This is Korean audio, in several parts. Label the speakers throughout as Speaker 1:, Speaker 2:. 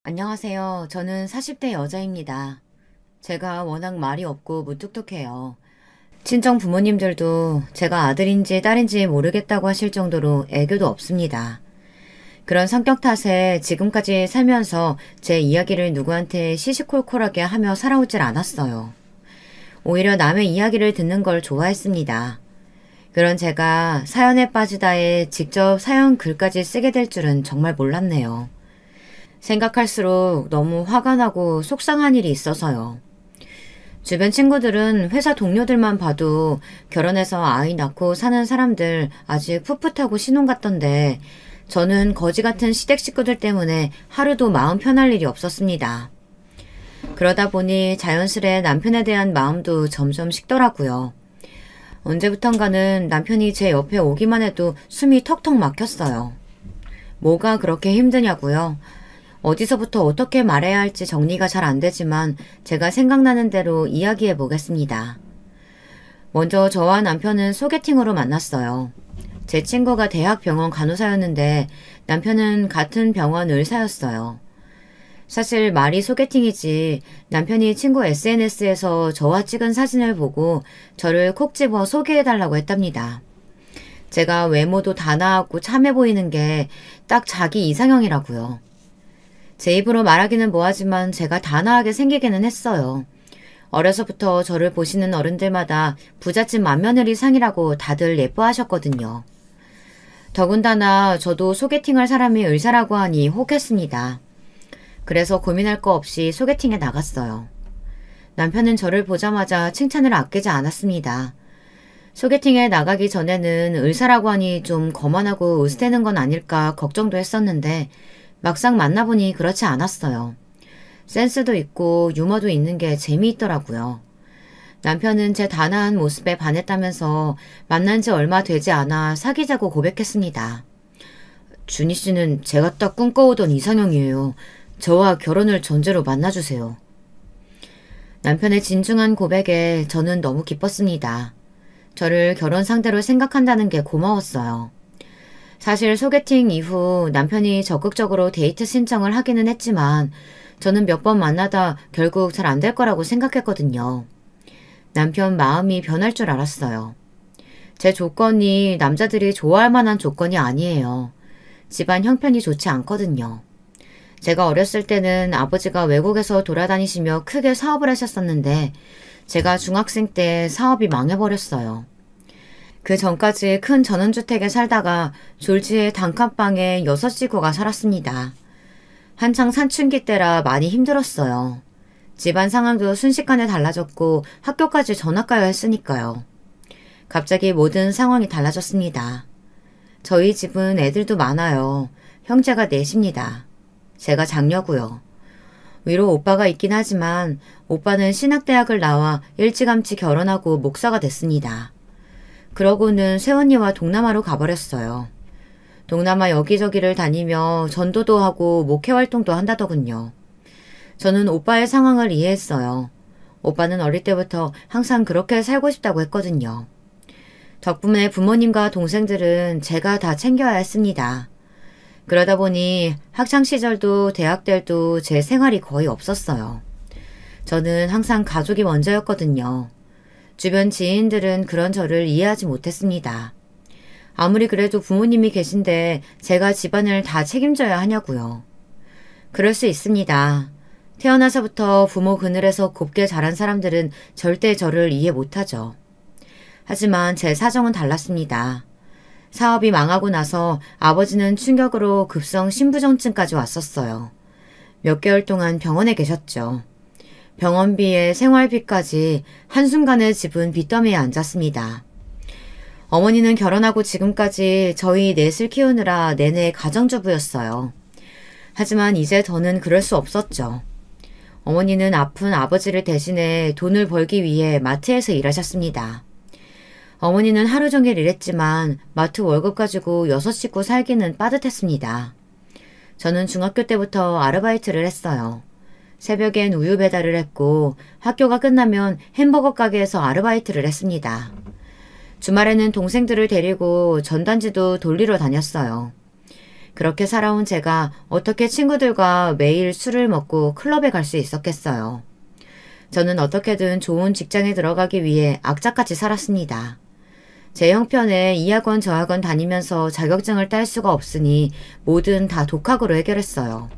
Speaker 1: 안녕하세요. 저는 40대 여자입니다. 제가 워낙 말이 없고 무뚝뚝해요. 친정 부모님들도 제가 아들인지 딸인지 모르겠다고 하실 정도로 애교도 없습니다. 그런 성격 탓에 지금까지 살면서 제 이야기를 누구한테 시시콜콜하게 하며 살아오질 않았어요. 오히려 남의 이야기를 듣는 걸 좋아했습니다. 그런 제가 사연에 빠지다에 직접 사연 글까지 쓰게 될 줄은 정말 몰랐네요. 생각할수록 너무 화가 나고 속상한 일이 있어서요. 주변 친구들은 회사 동료들만 봐도 결혼해서 아이 낳고 사는 사람들 아직 풋풋하고 신혼 같던데 저는 거지 같은 시댁 식구들 때문에 하루도 마음 편할 일이 없었습니다. 그러다 보니 자연스레 남편에 대한 마음도 점점 식더라고요. 언제부턴가는 남편이 제 옆에 오기만 해도 숨이 턱턱 막혔어요. 뭐가 그렇게 힘드냐고요? 어디서부터 어떻게 말해야 할지 정리가 잘 안 되지만 제가 생각나는 대로 이야기해 보겠습니다. 먼저 저와 남편은 소개팅으로 만났어요. 제 친구가 대학병원 간호사였는데 남편은 같은 병원 의사였어요. 사실 말이 소개팅이지 남편이 친구 SNS에서 저와 찍은 사진을 보고 저를 콕 집어 소개해달라고 했답니다. 제가 외모도 단아하고 참해 보이는 게 딱 자기 이상형이라고요. 제 입으로 말하기는 뭐하지만 제가 단아하게 생기기는 했어요. 어려서부터 저를 보시는 어른들마다 부잣집 맏며느리 상이라고 다들 예뻐하셨거든요. 더군다나 저도 소개팅할 사람이 의사라고 하니 혹했습니다. 그래서 고민할 거 없이 소개팅에 나갔어요. 남편은 저를 보자마자 칭찬을 아끼지 않았습니다. 소개팅에 나가기 전에는 의사라고 하니 좀 거만하고 으스대는 건 아닐까 걱정도 했었는데 막상 만나보니 그렇지 않았어요. 센스도 있고 유머도 있는 게 재미있더라고요. 남편은 제 단아한 모습에 반했다면서 만난 지 얼마 되지 않아 사귀자고 고백했습니다. 준희 씨는 제가 딱 꿈꿔오던 이상형이에요. 저와 결혼을 전제로 만나주세요. 남편의 진중한 고백에 저는 너무 기뻤습니다. 저를 결혼 상대로 생각한다는 게 고마웠어요. 사실 소개팅 이후 남편이 적극적으로 데이트 신청을 하기는 했지만 저는 몇 번 만나다 결국 잘 안 될 거라고 생각했거든요. 남편 마음이 변할 줄 알았어요. 제 조건이 남자들이 좋아할 만한 조건이 아니에요. 집안 형편이 좋지 않거든요. 제가 어렸을 때는 아버지가 외국에서 돌아다니시며 크게 사업을 하셨었는데 제가 중학생 때 사업이 망해버렸어요. 그 전까지 큰 전원주택에 살다가 졸지에 단칸방에 6식구가 살았습니다. 한창 사춘기 때라 많이 힘들었어요. 집안 상황도 순식간에 달라졌고 학교까지 전학 가야 했으니까요. 갑자기 모든 상황이 달라졌습니다. 저희 집은 애들도 많아요. 형제가 넷입니다. 제가 장녀고요. 위로 오빠가 있긴 하지만 오빠는 신학대학을 나와 일찌감치 결혼하고 목사가 됐습니다. 그러고는 새언니와 동남아로 가버렸어요. 동남아 여기저기를 다니며 전도도 하고 목회활동도 한다더군요. 저는 오빠의 상황을 이해했어요. 오빠는 어릴 때부터 항상 그렇게 살고 싶다고 했거든요. 덕분에 부모님과 동생들은 제가 다 챙겨야 했습니다. 그러다 보니 학창시절도 대학 때도 제 생활이 거의 없었어요. 저는 항상 가족이 먼저였거든요. 주변 지인들은 그런 저를 이해하지 못했습니다. 아무리 그래도 부모님이 계신데 제가 집안을 다 책임져야 하냐고요. 그럴 수 있습니다. 태어나서부터 부모 그늘에서 곱게 자란 사람들은 절대 저를 이해 못하죠. 하지만 제 사정은 달랐습니다. 사업이 망하고 나서 아버지는 충격으로 급성 신부전증까지 왔었어요. 몇 개월 동안 병원에 계셨죠. 병원비에 생활비까지 한순간에 집은 빚더미에 앉았습니다. 어머니는 결혼하고 지금까지 저희 넷을 키우느라 내내 가정주부였어요. 하지만 이제 더는 그럴 수 없었죠. 어머니는 아픈 아버지를 대신해 돈을 벌기 위해 마트에서 일하셨습니다. 어머니는 하루 종일 일했지만 마트 월급 가지고 6식구 살기는 빠듯했습니다. 저는 중학교 때부터 아르바이트를 했어요. 새벽엔 우유 배달을 했고 학교가 끝나면 햄버거 가게에서 아르바이트를 했습니다. 주말에는 동생들을 데리고 전단지도 돌리러 다녔어요. 그렇게 살아온 제가 어떻게 친구들과 매일 술을 먹고 클럽에 갈 수 있었겠어요. 저는 어떻게든 좋은 직장에 들어가기 위해 악착같이 살았습니다. 제 형편에 이 학원 저 학원 다니면서 자격증을 딸 수가 없으니 뭐든 다 독학으로 해결했어요.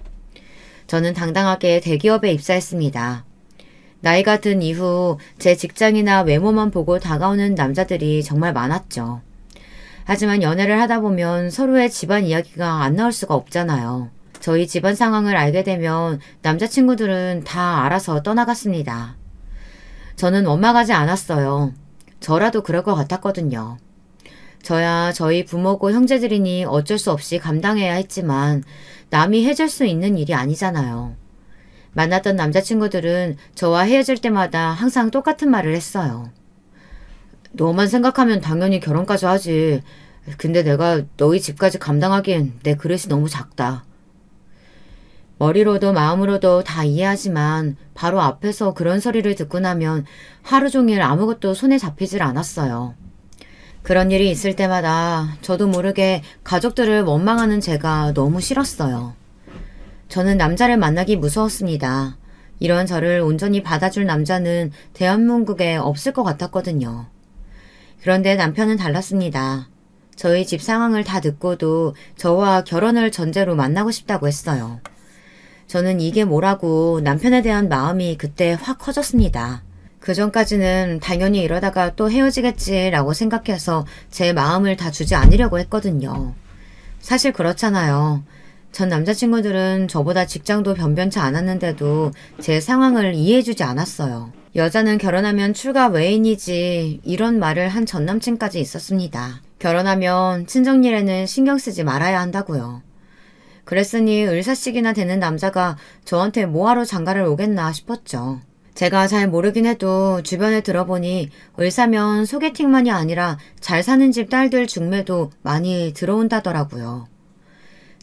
Speaker 1: 저는 당당하게 대기업에 입사했습니다. 나이가 든 이후 제 직장이나 외모만 보고 다가오는 남자들이 정말 많았죠. 하지만 연애를 하다 보면 서로의 집안 이야기가 안 나올 수가 없잖아요. 저희 집안 상황을 알게 되면 남자친구들은 다 알아서 떠나갔습니다. 저는 원망하지 않았어요. 저라도 그럴 것 같았거든요. 저야 저희 부모고 형제들이니 어쩔 수 없이 감당해야 했지만 남이 해줄 수 있는 일이 아니잖아요. 만났던 남자친구들은 저와 헤어질 때마다 항상 똑같은 말을 했어요. 너만 생각하면 당연히 결혼까지 하지. 근데 내가 너희 집까지 감당하기엔 내 그릇이 너무 작다. 머리로도 마음으로도 다 이해하지만 바로 앞에서 그런 소리를 듣고 나면 하루 종일 아무것도 손에 잡히질 않았어요. 그런 일이 있을 때마다 저도 모르게 가족들을 원망하는 제가 너무 싫었어요. 저는 남자를 만나기 무서웠습니다. 이런 저를 온전히 받아줄 남자는 대한민국에 없을 것 같았거든요. 그런데 남편은 달랐습니다. 저희 집 상황을 다 듣고도 저와 결혼을 전제로 만나고 싶다고 했어요. 저는 이게 뭐라고 남편에 대한 마음이 그때 확 커졌습니다. 그 전까지는 당연히 이러다가 또 헤어지겠지라고 생각해서 제 마음을 다 주지 않으려고 했거든요. 사실 그렇잖아요. 전 남자친구들은 저보다 직장도 변변치 않았는데도 제 상황을 이해해주지 않았어요. 여자는 결혼하면 출가 외인이지 이런 말을 한 전남친까지 있었습니다. 결혼하면 친정일에는 신경 쓰지 말아야 한다고요. 그랬으니 을사식이나 되는 남자가 저한테 뭐하러 장가를 오겠나 싶었죠. 제가 잘 모르긴 해도 주변에 들어보니 을사면 소개팅만이 아니라 잘 사는 집 딸들 중매도 많이 들어온다더라고요.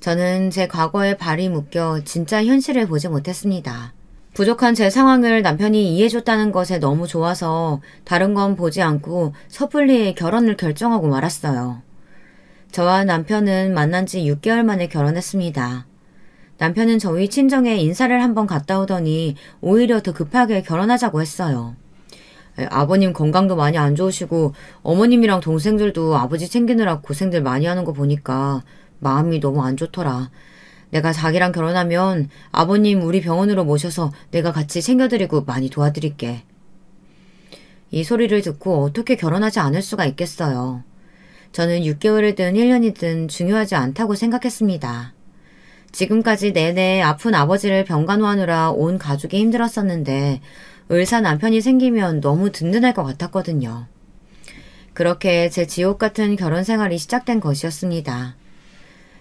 Speaker 1: 저는 제 과거에 발이 묶여 진짜 현실을 보지 못했습니다. 부족한 제 상황을 남편이 이해해줬다는 것에 너무 좋아서 다른 건 보지 않고 섣불리 결혼을 결정하고 말았어요. 저와 남편은 만난 지 6개월 만에 결혼했습니다. 남편은 저희 친정에 인사를 한번 갔다 오더니 오히려 더 급하게 결혼하자고 했어요. 아버님 건강도 많이 안 좋으시고 어머님이랑 동생들도 아버지 챙기느라 고생들 많이 하는 거 보니까 마음이 너무 안 좋더라. 내가 자기랑 결혼하면 아버님 우리 병원으로 모셔서 내가 같이 챙겨드리고 많이 도와드릴게. 이 소리를 듣고 어떻게 결혼하지 않을 수가 있겠어요. 저는 6개월이든 1년이든 중요하지 않다고 생각했습니다. 지금까지 내내 아픈 아버지를 병간호하느라 온 가족이 힘들었었는데 을사 남편이 생기면 너무 든든할 것 같았거든요. 그렇게 제 지옥 같은 결혼 생활이 시작된 것이었습니다.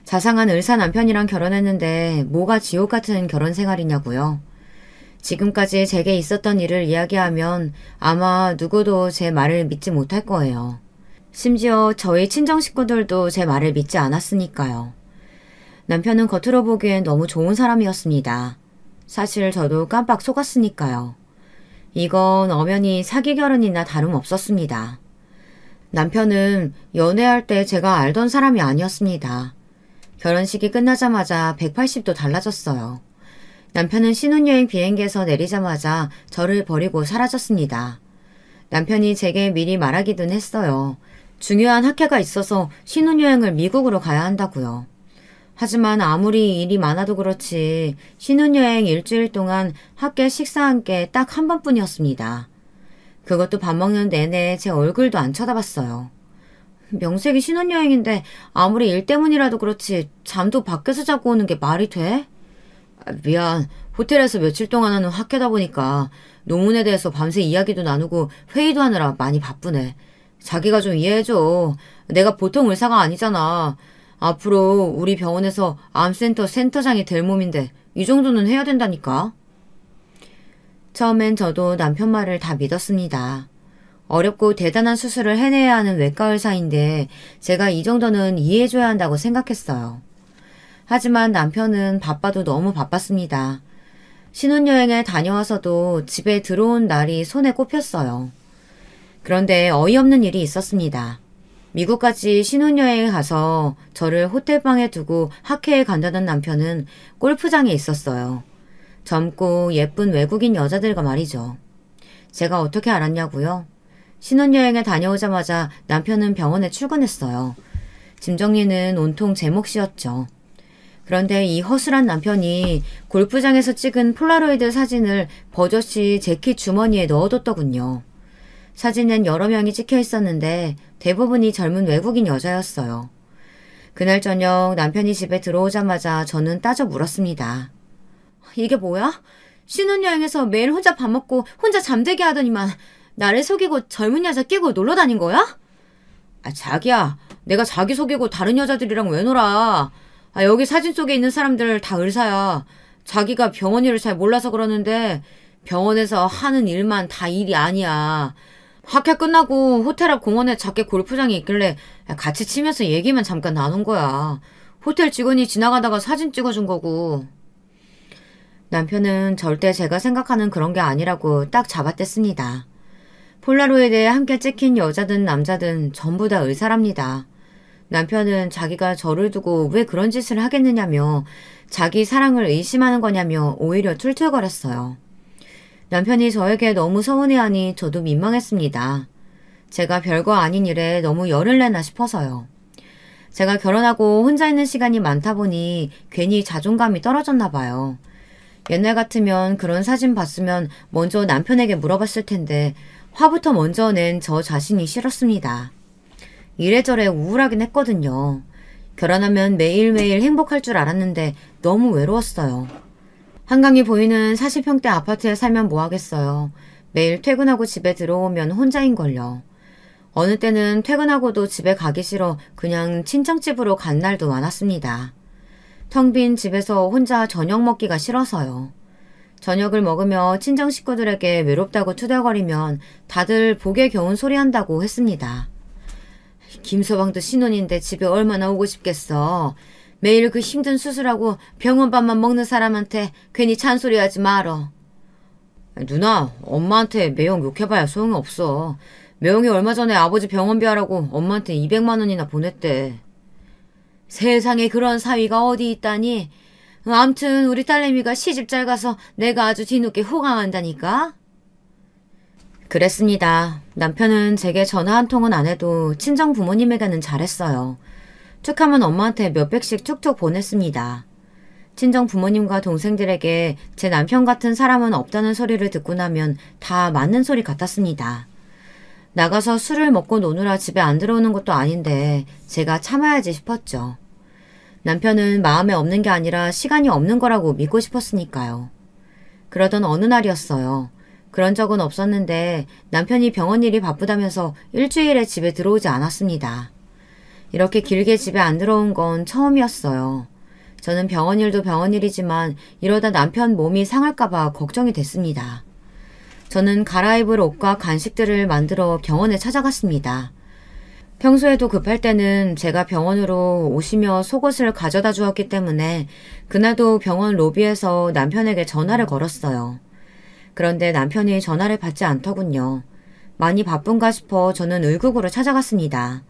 Speaker 1: 자상한 을사 남편이랑 결혼했는데 뭐가 지옥 같은 결혼 생활이냐고요. 지금까지 제게 있었던 일을 이야기하면 아마 누구도 제 말을 믿지 못할 거예요. 심지어 저희 친정 식구들도 제 말을 믿지 않았으니까요. 남편은 겉으로 보기엔 너무 좋은 사람이었습니다. 사실 저도 깜빡 속았으니까요. 이건 엄연히 사기 결혼이나 다름없었습니다. 남편은 연애할 때 제가 알던 사람이 아니었습니다. 결혼식이 끝나자마자 180도 달라졌어요. 남편은 신혼여행 비행기에서 내리자마자 저를 버리고 사라졌습니다. 남편이 제게 미리 말하기는 했어요. 중요한 학회가 있어서 신혼여행을 미국으로 가야 한다고요. 하지만 아무리 일이 많아도 그렇지 신혼여행 일주일 동안 학회 식사한 게 딱 한 번뿐이었습니다. 그것도 밥 먹는 내내 제 얼굴도 안 쳐다봤어요. 명색이 신혼여행인데 아무리 일 때문이라도 그렇지 잠도 밖에서 자고 오는 게 말이 돼? 미안. 호텔에서 며칠 동안 하는 학회다 보니까 논문에 대해서 밤새 이야기도 나누고 회의도 하느라 많이 바쁘네. 자기가 좀 이해해줘. 내가 보통 의사가 아니잖아. 앞으로 우리 병원에서 암센터 센터장이 될 몸인데 이 정도는 해야 된다니까. 처음엔 저도 남편 말을 다 믿었습니다. 어렵고 대단한 수술을 해내야 하는 외과 의사인데 제가 이 정도는 이해해줘야 한다고 생각했어요. 하지만 남편은 바빠도 너무 바빴습니다. 신혼여행에 다녀와서도 집에 들어온 날이 손에 꼽혔어요. 그런데 어이없는 일이 있었습니다. 미국까지 신혼여행에 가서 저를 호텔방에 두고 학회에 간다던 남편은 골프장에 있었어요. 젊고 예쁜 외국인 여자들과 말이죠. 제가 어떻게 알았냐고요? 신혼여행에 다녀오자마자 남편은 병원에 출근했어요. 짐 정리는 온통 제 몫이었죠. 그런데 이 허술한 남편이 골프장에서 찍은 폴라로이드 사진을 버젓이 재킷 주머니에 넣어뒀더군요. 사진엔 여러 명이 찍혀 있었는데 대부분이 젊은 외국인 여자였어요. 그날 저녁 남편이 집에 들어오자마자 저는 따져 물었습니다. 이게 뭐야? 신혼여행에서 매일 혼자 밥 먹고 혼자 잠들게 하더니만 나를 속이고 젊은 여자 끼고 놀러 다닌 거야? 자기야, 내가 자기 속이고 다른 여자들이랑 왜 놀아? 여기 사진 속에 있는 사람들 다 의사야. 자기가 병원 일을 잘 몰라서 그러는데 병원에서 하는 일만 다 일이 아니야. 학회 끝나고 호텔 앞 공원에 작게 골프장이 있길래 같이 치면서 얘기만 잠깐 나눈 거야. 호텔 직원이 지나가다가 사진 찍어준 거고. 남편은 절대 제가 생각하는 그런 게 아니라고 딱 잡아댔습니다. 폴라로이드에 함께 찍힌 여자든 남자든 전부 다 의사랍니다. 남편은 자기가 저를 두고 왜 그런 짓을 하겠느냐며 자기 사랑을 의심하는 거냐며 오히려 툴툴거렸어요. 남편이 저에게 너무 서운해하니 저도 민망했습니다. 제가 별거 아닌 일에 너무 열을 내나 싶어서요. 제가 결혼하고 혼자 있는 시간이 많다 보니 괜히 자존감이 떨어졌나 봐요. 옛날 같으면 그런 사진 봤으면 먼저 남편에게 물어봤을 텐데 화부터 먼저 낸 저 자신이 싫었습니다. 이래저래 우울하긴 했거든요. 결혼하면 매일매일 행복할 줄 알았는데 너무 외로웠어요. 한강이 보이는 40평대 아파트에 살면 뭐하겠어요. 매일 퇴근하고 집에 들어오면 혼자인걸요. 어느 때는 퇴근하고도 집에 가기 싫어 그냥 친정집으로 간 날도 많았습니다. 텅 빈 집에서 혼자 저녁 먹기가 싫어서요. 저녁을 먹으며 친정 식구들에게 외롭다고 투덜거리면 다들 복에 겨운 소리 한다고 했습니다. 김서방도 신혼인데 집에 얼마나 오고 싶겠어. 매일 그 힘든 수술하고 병원밥만 먹는 사람한테 괜히 잔소리하지 말어. 누나, 엄마한테 매형 욕해봐야 소용없어. 매형이 얼마 전에 아버지 병원비 하라고 엄마한테 200만 원이나 보냈대. 세상에 그런 사위가 어디 있다니. 암튼 우리 딸내미가 시집 잘 가서 내가 아주 뒤늦게 호강한다니까. 그랬습니다. 남편은 제게 전화 한 통은 안 해도 친정 부모님에게는 잘했어요. 툭하면 엄마한테 몇백씩 툭툭 보냈습니다. 친정 부모님과 동생들에게 제 남편 같은 사람은 없다는 소리를 듣고 나면 다 맞는 소리 같았습니다. 나가서 술을 먹고 노느라 집에 안 들어오는 것도 아닌데 제가 참아야지 싶었죠. 남편은 마음에 없는 게 아니라 시간이 없는 거라고 믿고 싶었으니까요. 그러던 어느 날이었어요. 그런 적은 없었는데 남편이 병원 일이 바쁘다면서 일주일에 집에 들어오지 않았습니다. 이렇게 길게 집에 안 들어온 건 처음이었어요. 저는 병원 일도 병원 일이지만 이러다 남편 몸이 상할까봐 걱정이 됐습니다. 저는 갈아입을 옷과 간식들을 만들어 병원에 찾아갔습니다. 평소에도 급할 때는 제가 병원으로 오시며 속옷을 가져다 주었기 때문에 그날도 병원 로비에서 남편에게 전화를 걸었어요. 그런데 남편이 전화를 받지 않더군요. 많이 바쁜가 싶어 저는 의국으로 찾아갔습니다.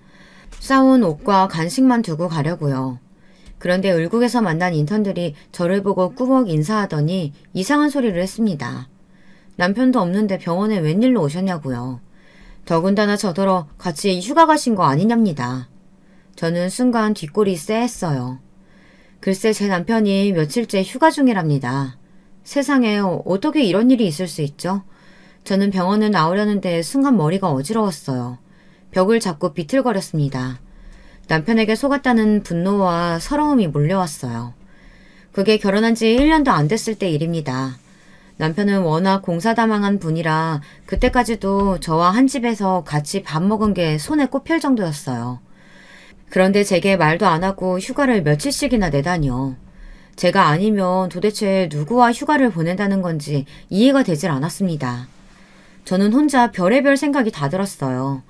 Speaker 1: 싸온 옷과 간식만 두고 가려고요. 그런데 의국에서 만난 인턴들이 저를 보고 꾸벅 인사하더니 이상한 소리를 했습니다. 남편도 없는데 병원에 웬일로 오셨냐고요. 더군다나 저더러 같이 휴가 가신 거 아니냐입니다. 저는 순간 뒷골이 쎄했어요. 글쎄 제 남편이 며칠째 휴가 중이랍니다. 세상에 어떻게 이런 일이 있을 수 있죠? 저는 병원을 나오려는데 순간 머리가 어지러웠어요. 벽을 잡고 비틀거렸습니다. 남편에게 속았다는 분노와 서러움이 몰려왔어요. 그게 결혼한 지 1년도 안 됐을 때 일입니다. 남편은 워낙 공사다망한 분이라 그때까지도 저와 한 집에서 같이 밥 먹은 게 손에 꼽힐 정도였어요. 그런데 제게 말도 안 하고 휴가를 며칠씩이나 내다니요. 제가 아니면 도대체 누구와 휴가를 보낸다는 건지 이해가 되질 않았습니다. 저는 혼자 별의별 생각이 다 들었어요.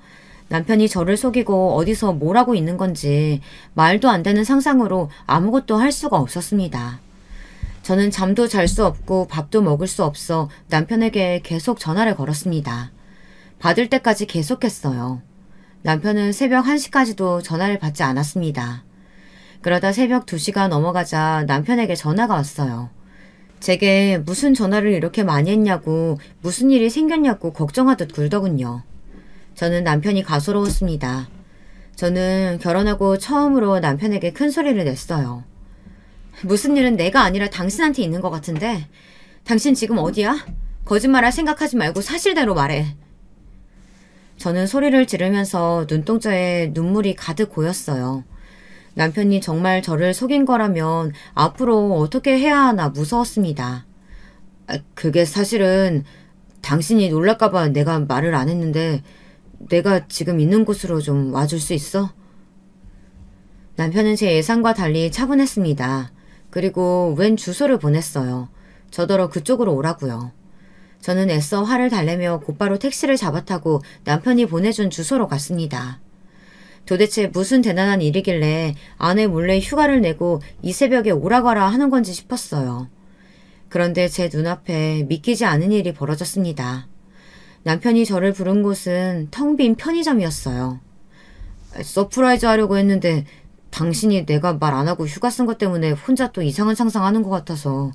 Speaker 1: 남편이 저를 속이고 어디서 뭘 하고 있는 건지 말도 안 되는 상상으로 아무것도 할 수가 없었습니다. 저는 잠도 잘 수 없고 밥도 먹을 수 없어 남편에게 계속 전화를 걸었습니다. 받을 때까지 계속했어요. 남편은 새벽 1시까지도 전화를 받지 않았습니다. 그러다 새벽 2시가 넘어가자 남편에게 전화가 왔어요. 제게 무슨 전화를 이렇게 많이 했냐고, 무슨 일이 생겼냐고 걱정하듯 굴더군요. 저는 남편이 가소로웠습니다. 저는 결혼하고 처음으로 남편에게 큰 소리를 냈어요. 무슨 일은 내가 아니라 당신한테 있는 것 같은데 당신 지금 어디야? 거짓말할 생각하지 말고 사실대로 말해. 저는 소리를 지르면서 눈동자에 눈물이 가득 고였어요. 남편이 정말 저를 속인 거라면 앞으로 어떻게 해야 하나 무서웠습니다. 그게 사실은 당신이 놀랄까봐 내가 말을 안 했는데 내가 지금 있는 곳으로 좀 와줄 수 있어? 남편은 제 예상과 달리 차분했습니다. 그리고 웬 주소를 보냈어요. 저더러 그쪽으로 오라고요. 저는 애써 화를 달래며 곧바로 택시를 잡아타고 남편이 보내준 주소로 갔습니다. 도대체 무슨 대단한 일이길래 아내 몰래 휴가를 내고 이 새벽에 오라가라 하는 건지 싶었어요. 그런데 제 눈앞에 믿기지 않은 일이 벌어졌습니다. 남편이 저를 부른 곳은 텅 빈 편의점이었어요. 서프라이즈 하려고 했는데 당신이 내가 말 안 하고 휴가 쓴 것 때문에 혼자 또 이상한 상상하는 것 같아서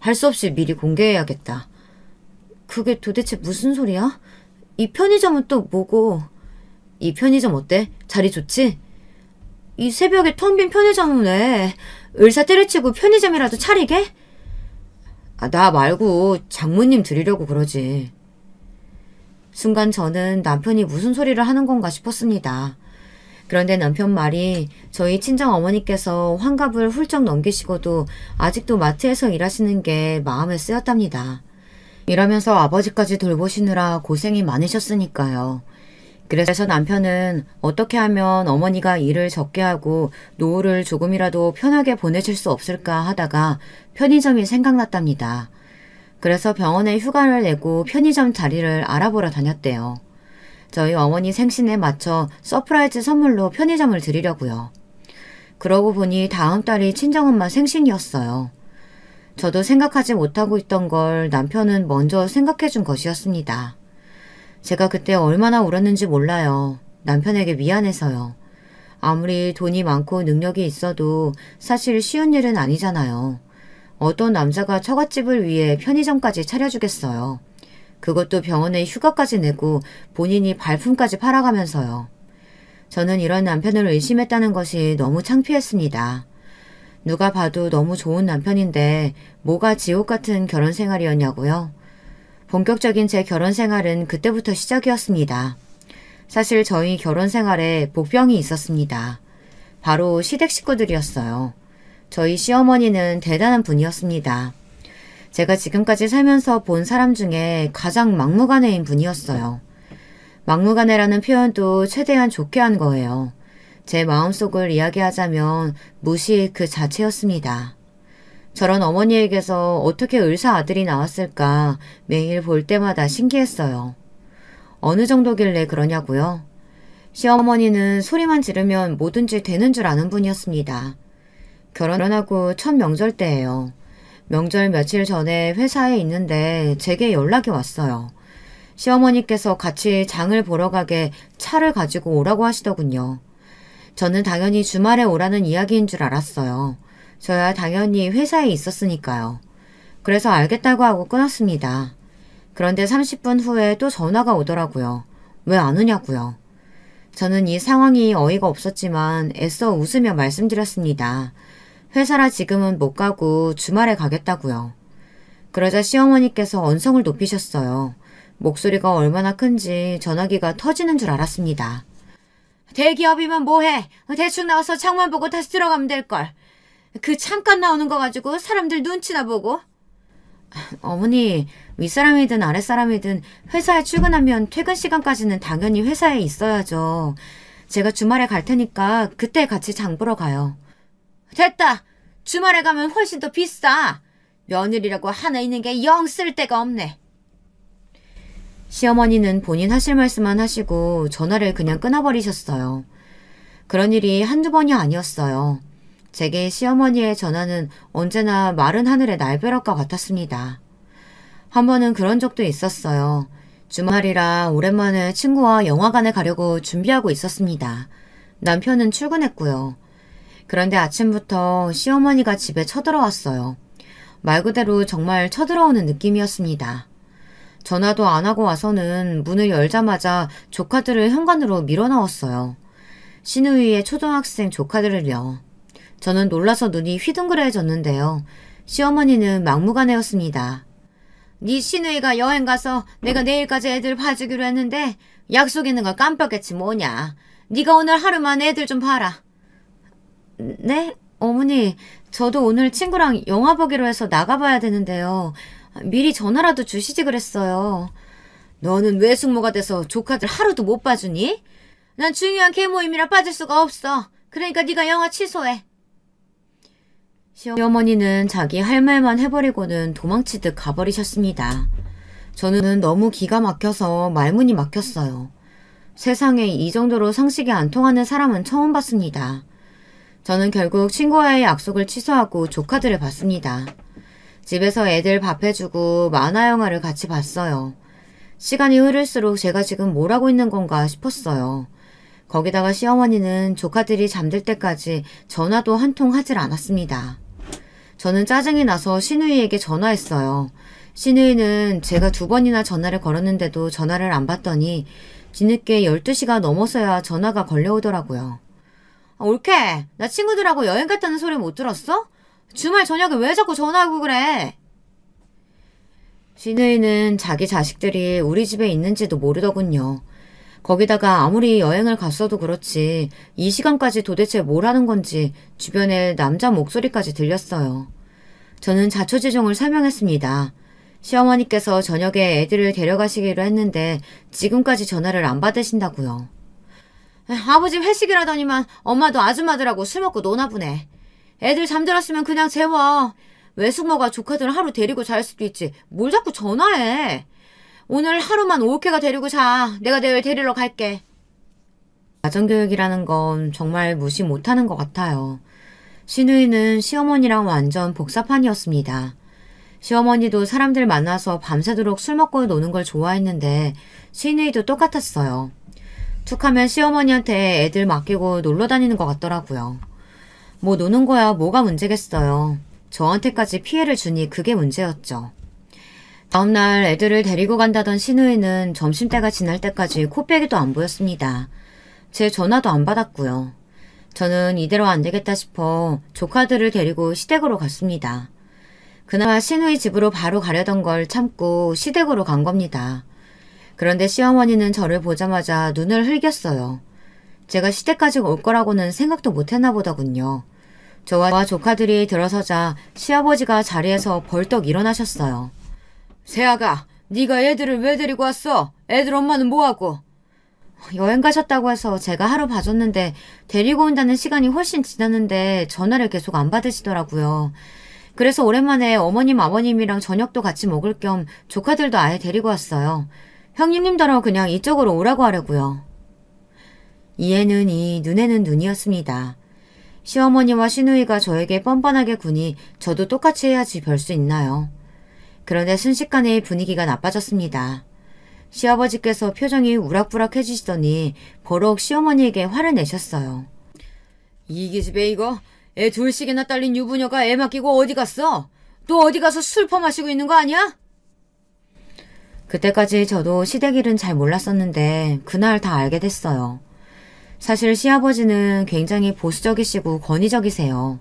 Speaker 1: 할 수 없이 미리 공개해야겠다. 그게 도대체 무슨 소리야? 이 편의점은 또 뭐고? 이 편의점 어때? 자리 좋지? 이 새벽에 텅 빈 편의점은 왜? 을사 때려치고 편의점이라도 차리게? 나 말고 장모님 드리려고 그러지. 순간 저는 남편이 무슨 소리를 하는 건가 싶었습니다. 그런데 남편 말이 저희 친정어머니께서 환갑을 훌쩍 넘기시고도 아직도 마트에서 일하시는 게 마음에 쓰였답니다. 일하면서 아버지까지 돌보시느라 고생이 많으셨으니까요. 그래서 남편은 어떻게 하면 어머니가 일을 적게 하고 노후를 조금이라도 편하게 보내실 수 없을까 하다가 편의점이 생각났답니다. 그래서 병원에 휴가를 내고 편의점 자리를 알아보러 다녔대요. 저희 어머니 생신에 맞춰 서프라이즈 선물로 편의점을 드리려고요. 그러고 보니 다음 달이 친정엄마 생신이었어요. 저도 생각하지 못하고 있던 걸 남편은 먼저 생각해 준 것이었습니다. 제가 그때 얼마나 울었는지 몰라요. 남편에게 미안해서요. 아무리 돈이 많고 능력이 있어도 사실 쉬운 일은 아니잖아요. 어떤 남자가 처갓집을 위해 편의점까지 차려주겠어요. 그것도 병원에 휴가까지 내고 본인이 발품까지 팔아가면서요. 저는 이런 남편을 의심했다는 것이 너무 창피했습니다. 누가 봐도 너무 좋은 남편인데 뭐가 지옥 같은 결혼 생활이었냐고요? 본격적인 제 결혼 생활은 그때부터 시작이었습니다. 사실 저희 결혼 생활에 복병이 있었습니다. 바로 시댁 식구들이었어요. 저희 시어머니는 대단한 분이었습니다. 제가 지금까지 살면서 본 사람 중에 가장 막무가내인 분이었어요. 막무가내라는 표현도 최대한 좋게 한 거예요. 제 마음속을 이야기하자면 무시 그 자체였습니다. 저런 어머니에게서 어떻게 을사 아들이 나왔을까 매일 볼 때마다 신기했어요. 어느 정도길래 그러냐고요? 시어머니는 소리만 지르면 뭐든지 되는 줄 아는 분이었습니다. 결혼하고 첫 명절 때예요. 명절 며칠 전에 회사에 있는데 제게 연락이 왔어요. 시어머니께서 같이 장을 보러 가게 차를 가지고 오라고 하시더군요. 저는 당연히 주말에 오라는 이야기인 줄 알았어요. 저야 당연히 회사에 있었으니까요. 그래서 알겠다고 하고 끊었습니다. 그런데 30분 후에 또 전화가 오더라고요. 왜 안 오냐고요. 저는 이 상황이 어이가 없었지만 애써 웃으며 말씀드렸습니다. 회사라 지금은 못 가고 주말에 가겠다고요. 그러자 시어머니께서 언성을 높이셨어요. 목소리가 얼마나 큰지 전화기가 터지는 줄 알았습니다. 대기업이면 뭐해? 대충 나와서 창만 보고 다시 들어가면 될걸. 그 잠깐 나오는 거 가지고 사람들 눈치나 보고. 어머니, 윗사람이든 아랫사람이든 회사에 출근하면 퇴근 시간까지는 당연히 회사에 있어야죠. 제가 주말에 갈 테니까 그때 같이 장 보러 가요. 됐다. 주말에 가면 훨씬 더 비싸. 며느리라고 하나 있는 게 영 쓸데가 없네. 시어머니는 본인 하실 말씀만 하시고 전화를 그냥 끊어버리셨어요. 그런 일이 한두 번이 아니었어요. 제게 시어머니의 전화는 언제나 마른 하늘의 날벼락과 같았습니다. 한 번은 그런 적도 있었어요. 주말이라 오랜만에 친구와 영화관에 가려고 준비하고 있었습니다. 남편은 출근했고요. 그런데 아침부터 시어머니가 집에 쳐들어왔어요. 말 그대로 정말 쳐들어오는 느낌이었습니다. 전화도 안 하고 와서는 문을 열자마자 조카들을 현관으로 밀어넣었어요. 시누이의 초등학생 조카들을요. 저는 놀라서 눈이 휘둥그레졌는데요. 시어머니는 막무가내였습니다. 네 시누이가 여행 가서 내가 내일까지 애들 봐주기로 했는데 약속 있는 걸 깜빡했지 뭐냐. 네가 오늘 하루만 애들 좀 봐라. 네? 어머니, 저도 오늘 친구랑 영화 보기로 해서 나가봐야 되는데요. 미리 전화라도 주시지 그랬어요. 너는 왜 숙모가 돼서 조카들 하루도 못 봐주니? 난 중요한 계모임이라 빠질 수가 없어. 그러니까 네가 영화 취소해. 시어머니는 자기 할 말만 해버리고는 도망치듯 가버리셨습니다. 저는 너무 기가 막혀서 말문이 막혔어요. 세상에 이 정도로 상식이 안 통하는 사람은 처음 봤습니다. 저는 결국 친구와의 약속을 취소하고 조카들을 봤습니다. 집에서 애들 밥 해주고 만화 영화를 같이 봤어요. 시간이 흐를수록 제가 지금 뭘 하고 있는 건가 싶었어요. 거기다가 시어머니는 조카들이 잠들 때까지 전화도 한 통 하질 않았습니다. 저는 짜증이 나서 시누이에게 전화했어요. 시누이는 제가 2번이나 전화를 걸었는데도 전화를 안 받더니 뒤늦게 12시가 넘어서야 전화가 걸려오더라고요. 올케, 나 친구들하고 여행 갔다는 소리 못 들었어? 주말 저녁에 왜 자꾸 전화하고 그래? 시누이는 자기 자식들이 우리 집에 있는지도 모르더군요. 거기다가 아무리 여행을 갔어도 그렇지 이 시간까지 도대체 뭘 하는 건지 주변에 남자 목소리까지 들렸어요. 저는 자초지종을 설명했습니다. 시어머니께서 저녁에 애들을 데려가시기로 했는데 지금까지 전화를 안 받으신다고요. 아버지 회식이라더니만 엄마도 아줌마들하고 술 먹고 노나 보네. 애들 잠들었으면 그냥 재워. 외숙모가 조카들 하루 데리고 잘 수도 있지. 뭘 자꾸 전화해. 오늘 하루만 올케가 데리고 자. 내가 내일 데리러 갈게. 가정교육이라는 건 정말 무시 못하는 것 같아요. 시누이는 시어머니랑 완전 복사판이었습니다. 시어머니도 사람들 만나서 밤새도록 술 먹고 노는 걸 좋아했는데 시누이도 똑같았어요. 툭하면 시어머니한테 애들 맡기고 놀러 다니는 것 같더라고요. 뭐 노는 거야 뭐가 문제겠어요. 저한테까지 피해를 주니 그게 문제였죠. 다음날 애들을 데리고 간다던 시누이는 점심때가 지날 때까지 코빼기도 안 보였습니다. 제 전화도 안 받았고요. 저는 이대로 안 되겠다 싶어 조카들을 데리고 시댁으로 갔습니다. 그나마 시누이 집으로 바로 가려던 걸 참고 시댁으로 간 겁니다. 그런데 시어머니는 저를 보자마자 눈을 흘겼어요. 제가 시댁까지 올 거라고는 생각도 못했나 보더군요. 저와 조카들이 들어서자 시아버지가 자리에서 벌떡 일어나셨어요. 새아가, 네가 애들을 왜 데리고 왔어? 애들 엄마는 뭐하고? 여행 가셨다고 해서 제가 하루 봐줬는데 데리고 온다는 시간이 훨씬 지났는데 전화를 계속 안 받으시더라고요. 그래서 오랜만에 어머님 아버님이랑 저녁도 같이 먹을 겸 조카들도 아예 데리고 왔어요. 형님님더러 그냥 이쪽으로 오라고 하려고요. 이에는 이, 눈에는 눈이었습니다. 시어머니와 시누이가 저에게 뻔뻔하게 구니 저도 똑같이 해야지 별 수 있나요? 그런데 순식간에 분위기가 나빠졌습니다. 시아버지께서 표정이 우락부락해지시더니 버럭 시어머니에게 화를 내셨어요. 이 기집애 이거 애 둘씩이나 딸린 유부녀가 애 맡기고 어디 갔어? 또 어디 가서 술 퍼마시고 있는 거 아니야? 그때까지 저도 시댁 일은 잘 몰랐었는데 그날 다 알게 됐어요. 사실 시아버지는 굉장히 보수적이시고 권위적이세요.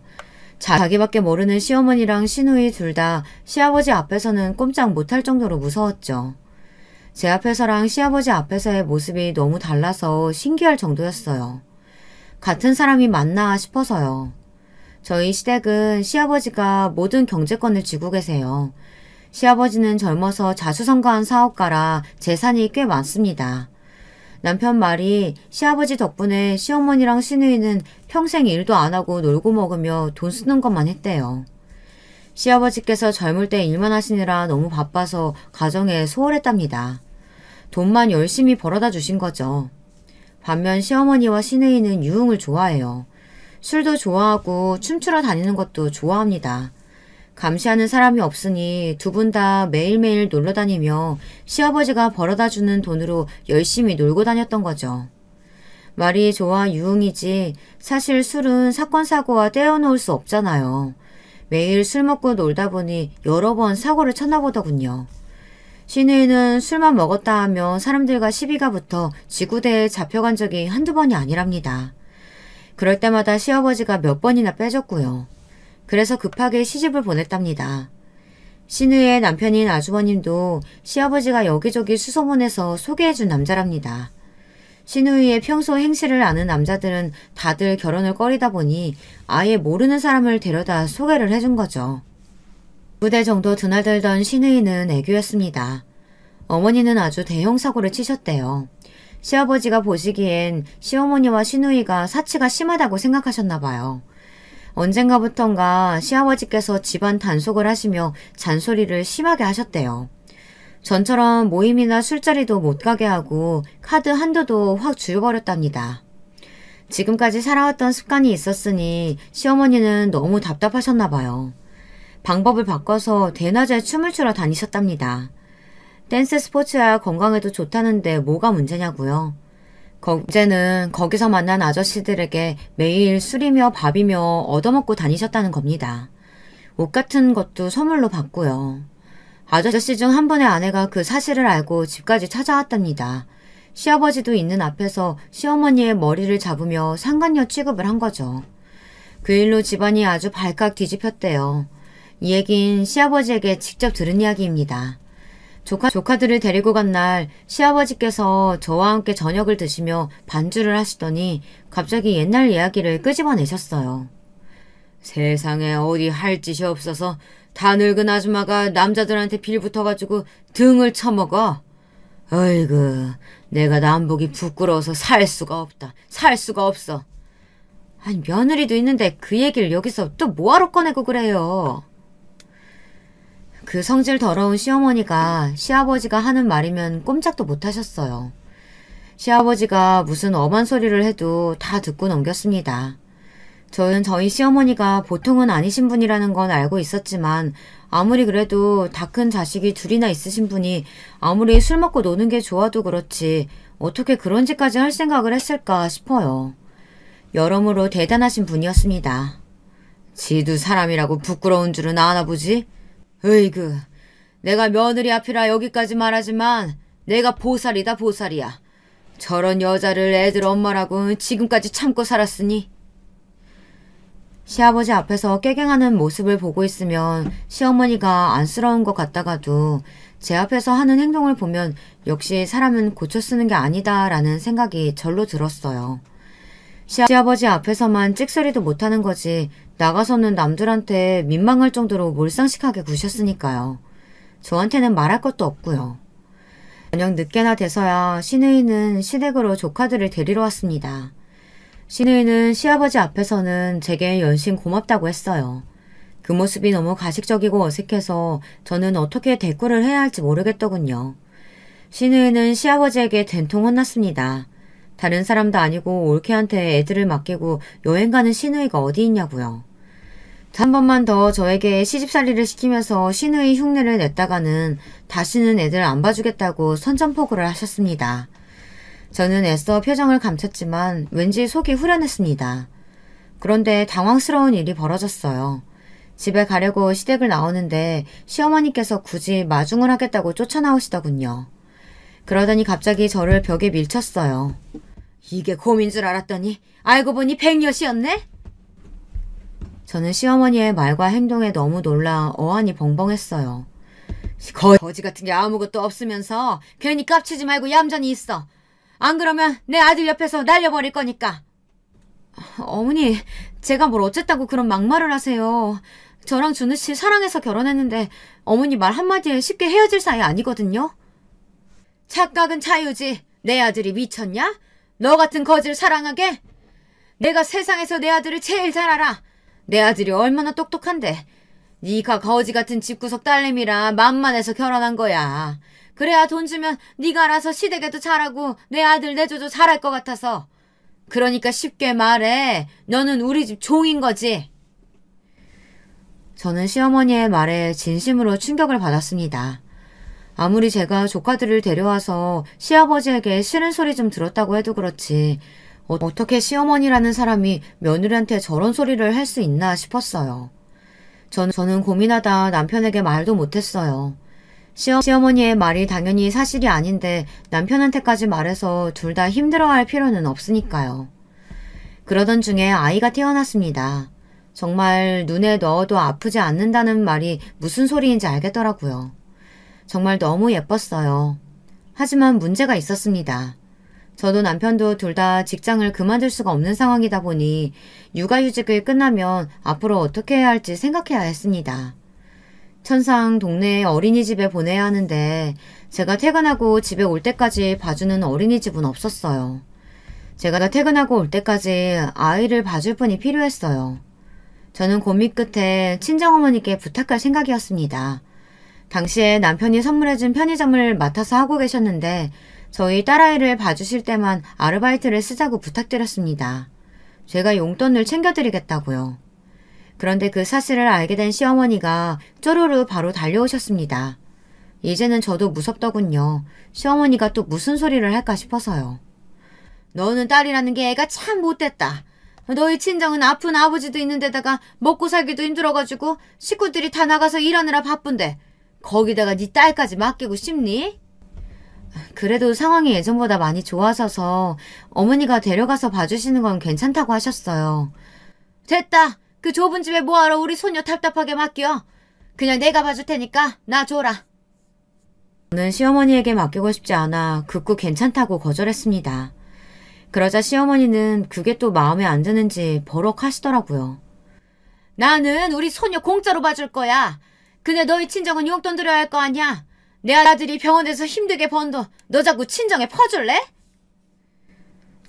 Speaker 1: 자기밖에 모르는 시어머니랑 시누이 둘 다 시아버지 앞에서는 꼼짝 못할 정도로 무서웠죠. 제 앞에서랑 시아버지 앞에서의 모습이 너무 달라서 신기할 정도였어요. 같은 사람이 맞나 싶어서요. 저희 시댁은 시아버지가 모든 경제권을 쥐고 계세요. 시아버지는 젊어서 자수성가한 사업가라 재산이 꽤 많습니다. 남편 말이 시아버지 덕분에 시어머니랑 시누이는 평생 일도 안 하고 놀고 먹으며 돈 쓰는 것만 했대요. 시아버지께서 젊을 때 일만 하시느라 너무 바빠서 가정에 소홀했답니다. 돈만 열심히 벌어다 주신 거죠. 반면 시어머니와 시누이는 유흥을 좋아해요. 술도 좋아하고 춤추러 다니는 것도 좋아합니다. 감시하는 사람이 없으니 두 분 다 매일매일 놀러 다니며 시아버지가 벌어다 주는 돈으로 열심히 놀고 다녔던 거죠. 말이 좋아 유흥이지 사실 술은 사건 사고와 떼어놓을 수 없잖아요. 매일 술 먹고 놀다 보니 여러 번 사고를 쳤나 보더군요. 시누이는 술만 먹었다 하며 사람들과 시비가 붙어 지구대에 잡혀간 적이 한두 번이 아니랍니다. 그럴 때마다 시아버지가 몇 번이나 빼줬고요. 그래서 급하게 시집을 보냈답니다. 시누이의 남편인 아주버님도 시아버지가 여기저기 수소문해서 소개해준 남자랍니다. 시누이의 평소 행실을 아는 남자들은 다들 결혼을 꺼리다 보니 아예 모르는 사람을 데려다 소개를 해준 거죠. 9대 정도 드나들던 시누이는 애교였습니다. 어머니는 아주 대형 사고를 치셨대요. 시아버지가 보시기엔 시어머니와 시누이가 사치가 심하다고 생각하셨나 봐요. 언젠가부턴가 시아버지께서 집안 단속을 하시며 잔소리를 심하게 하셨대요. 전처럼 모임이나 술자리도 못 가게 하고 카드 한도도 확 줄여버렸답니다. 지금까지 살아왔던 습관이 있었으니 시어머니는 너무 답답하셨나 봐요. 방법을 바꿔서 대낮에 춤을 추러 다니셨답니다. 댄스 스포츠야 건강에도 좋다는데 뭐가 문제냐고요. 이제는 거기서 만난 아저씨들에게 매일 술이며 밥이며 얻어먹고 다니셨다는 겁니다. 옷 같은 것도 선물로 받고요. 아저씨 중 한 분의 아내가 그 사실을 알고 집까지 찾아왔답니다. 시아버지도 있는 앞에서 시어머니의 머리를 잡으며 상간녀 취급을 한 거죠. 그 일로 집안이 아주 발칵 뒤집혔대요. 이 얘긴 시아버지에게 직접 들은 이야기입니다. 조카들을 데리고 간 날 시아버지께서 저와 함께 저녁을 드시며 반주를 하시더니 갑자기 옛날 이야기를 끄집어내셨어요. 세상에 어디 할 짓이 없어서 다 늙은 아줌마가 남자들한테 빌붙어가지고 등을 쳐먹어. 어이구, 내가 남복이 부끄러워서 살 수가 없다. 살 수가 없어. 아니 며느리도 있는데 그 얘기를 여기서 또 뭐하러 꺼내고 그래요. 그 성질 더러운 시어머니가 시아버지가 하는 말이면 꼼짝도 못하셨어요. 시아버지가 무슨 엄한 소리를 해도 다 듣고 넘겼습니다. 저는 저희 시어머니가 보통은 아니신 분이라는 건 알고 있었지만 아무리 그래도 다 큰 자식이 둘이나 있으신 분이 아무리 술 먹고 노는 게 좋아도 그렇지 어떻게 그런 짓까지 할 생각을 했을까 싶어요. 여러모로 대단하신 분이었습니다. 지도 사람이라고 부끄러운 줄은 아나 보지? 으이그, 내가 며느리 앞이라 여기까지 말하지만 내가 보살이다 보살이야. 저런 여자를 애들 엄마라고 지금까지 참고 살았으니. 시아버지 앞에서 깨갱하는 모습을 보고 있으면 시어머니가 안쓰러운 것 같다가도 제 앞에서 하는 행동을 보면 역시 사람은 고쳐 쓰는 게 아니다 라는 생각이 절로 들었어요. 시아버지 앞에서만 찍소리도 못하는 거지 나가서는 남들한테 민망할 정도로 몰상식하게 구셨으니까요. 저한테는 말할 것도 없고요. 저녁 늦게나 돼서야 시누이는 시댁으로 조카들을 데리러 왔습니다. 시누이는 시아버지 앞에서는 제게 연신 고맙다고 했어요. 그 모습이 너무 가식적이고 어색해서 저는 어떻게 대꾸를 해야 할지 모르겠더군요. 시누이는 시아버지에게 된통 혼났습니다. 다른 사람도 아니고 올케한테 애들을 맡기고 여행 가는 시누이가 어디 있냐고요. 한 번만 더 저에게 시집살이를 시키면서 시누이 흉내를 냈다가는 다시는 애들 안 봐주겠다고 선전포고를 하셨습니다. 저는 애써 표정을 감췄지만 왠지 속이 후련했습니다. 그런데 당황스러운 일이 벌어졌어요. 집에 가려고 시댁을 나오는데 시어머니께서 굳이 마중을 하겠다고 쫓아나오시더군요. 그러더니 갑자기 저를 벽에 밀쳤어요. 이게 곰인 줄 알았더니 알고 보니 백녀시였네? 저는 시어머니의 말과 행동에 너무 놀라 어안이 벙벙했어요. 거지 같은 게 아무것도 없으면서 괜히 깝치지 말고 얌전히 있어. 안 그러면 내 아들 옆에서 날려버릴 거니까. 어머니, 제가 뭘 어쨌다고 그런 막말을 하세요. 저랑 준우 씨 사랑해서 결혼했는데 어머니 말 한마디에 쉽게 헤어질 사이 아니거든요. 착각은 자유지. 내 아들이 미쳤냐? 너 같은 거지를 사랑하게? 내가 세상에서 내 아들을 제일 잘 알아. 내 아들이 얼마나 똑똑한데. 네가 거지 같은 집구석 딸내미라 만만해서 결혼한 거야. 그래야 돈 주면 네가 알아서 시댁에도 잘하고 내 아들 내줘도 잘할 것 같아서. 그러니까 쉽게 말해. 너는 우리 집 종인 거지. 저는 시어머니의 말에 진심으로 충격을 받았습니다. 아무리 제가 조카들을 데려와서 시아버지에게 싫은 소리 좀 들었다고 해도 그렇지 어떻게 시어머니라는 사람이 며느리한테 저런 소리를 할 수 있나 싶었어요. 저는 고민하다 남편에게 말도 못했어요. 시어머니의 말이 당연히 사실이 아닌데 남편한테까지 말해서 둘 다 힘들어할 필요는 없으니까요. 그러던 중에 아이가 태어났습니다. 정말 눈에 넣어도 아프지 않는다는 말이 무슨 소리인지 알겠더라고요. 정말 너무 예뻤어요. 하지만 문제가 있었습니다. 저도 남편도 둘 다 직장을 그만둘 수가 없는 상황이다 보니 육아휴직을 끝나면 앞으로 어떻게 해야 할지 생각해야 했습니다. 천상 동네의 어린이집에 보내야 하는데 제가 퇴근하고 집에 올 때까지 봐주는 어린이집은 없었어요. 제가 퇴근하고 올 때까지 아이를 봐줄 분이 필요했어요. 저는 고민 끝에 친정어머니께 부탁할 생각이었습니다. 당시에 남편이 선물해준 편의점을 맡아서 하고 계셨는데 저희 딸아이를 봐주실 때만 아르바이트를 쓰자고 부탁드렸습니다. 제가 용돈을 챙겨드리겠다고요. 그런데 그 사실을 알게 된 시어머니가 쪼르르 바로 달려오셨습니다. 이제는 저도 무섭더군요. 시어머니가 또 무슨 소리를 할까 싶어서요. 너는 딸이라는 게 애가 참 못됐다. 너희 친정은 아픈 아버지도 있는데다가 먹고 살기도 힘들어가지고 식구들이 다 나가서 일하느라 바쁜데 거기다가 네 딸까지 맡기고 싶니? 그래도 상황이 예전보다 많이 좋아져서 어머니가 데려가서 봐주시는 건 괜찮다고 하셨어요. 됐다. 그 좁은 집에 뭐하러 우리 손녀 답답하게 맡겨. 그냥 내가 봐줄 테니까 나 줘라. 저는 시어머니에게 맡기고 싶지 않아 극구 괜찮다고 거절했습니다. 그러자 시어머니는 그게 또 마음에 안 드는지 버럭 하시더라고요. 나는 우리 손녀 공짜로 봐줄 거야. 근데 너희 친정은 용돈 드려야 할 거 아니야. 내 아들이 병원에서 힘들게 번 돈 너 자꾸 친정에 퍼줄래?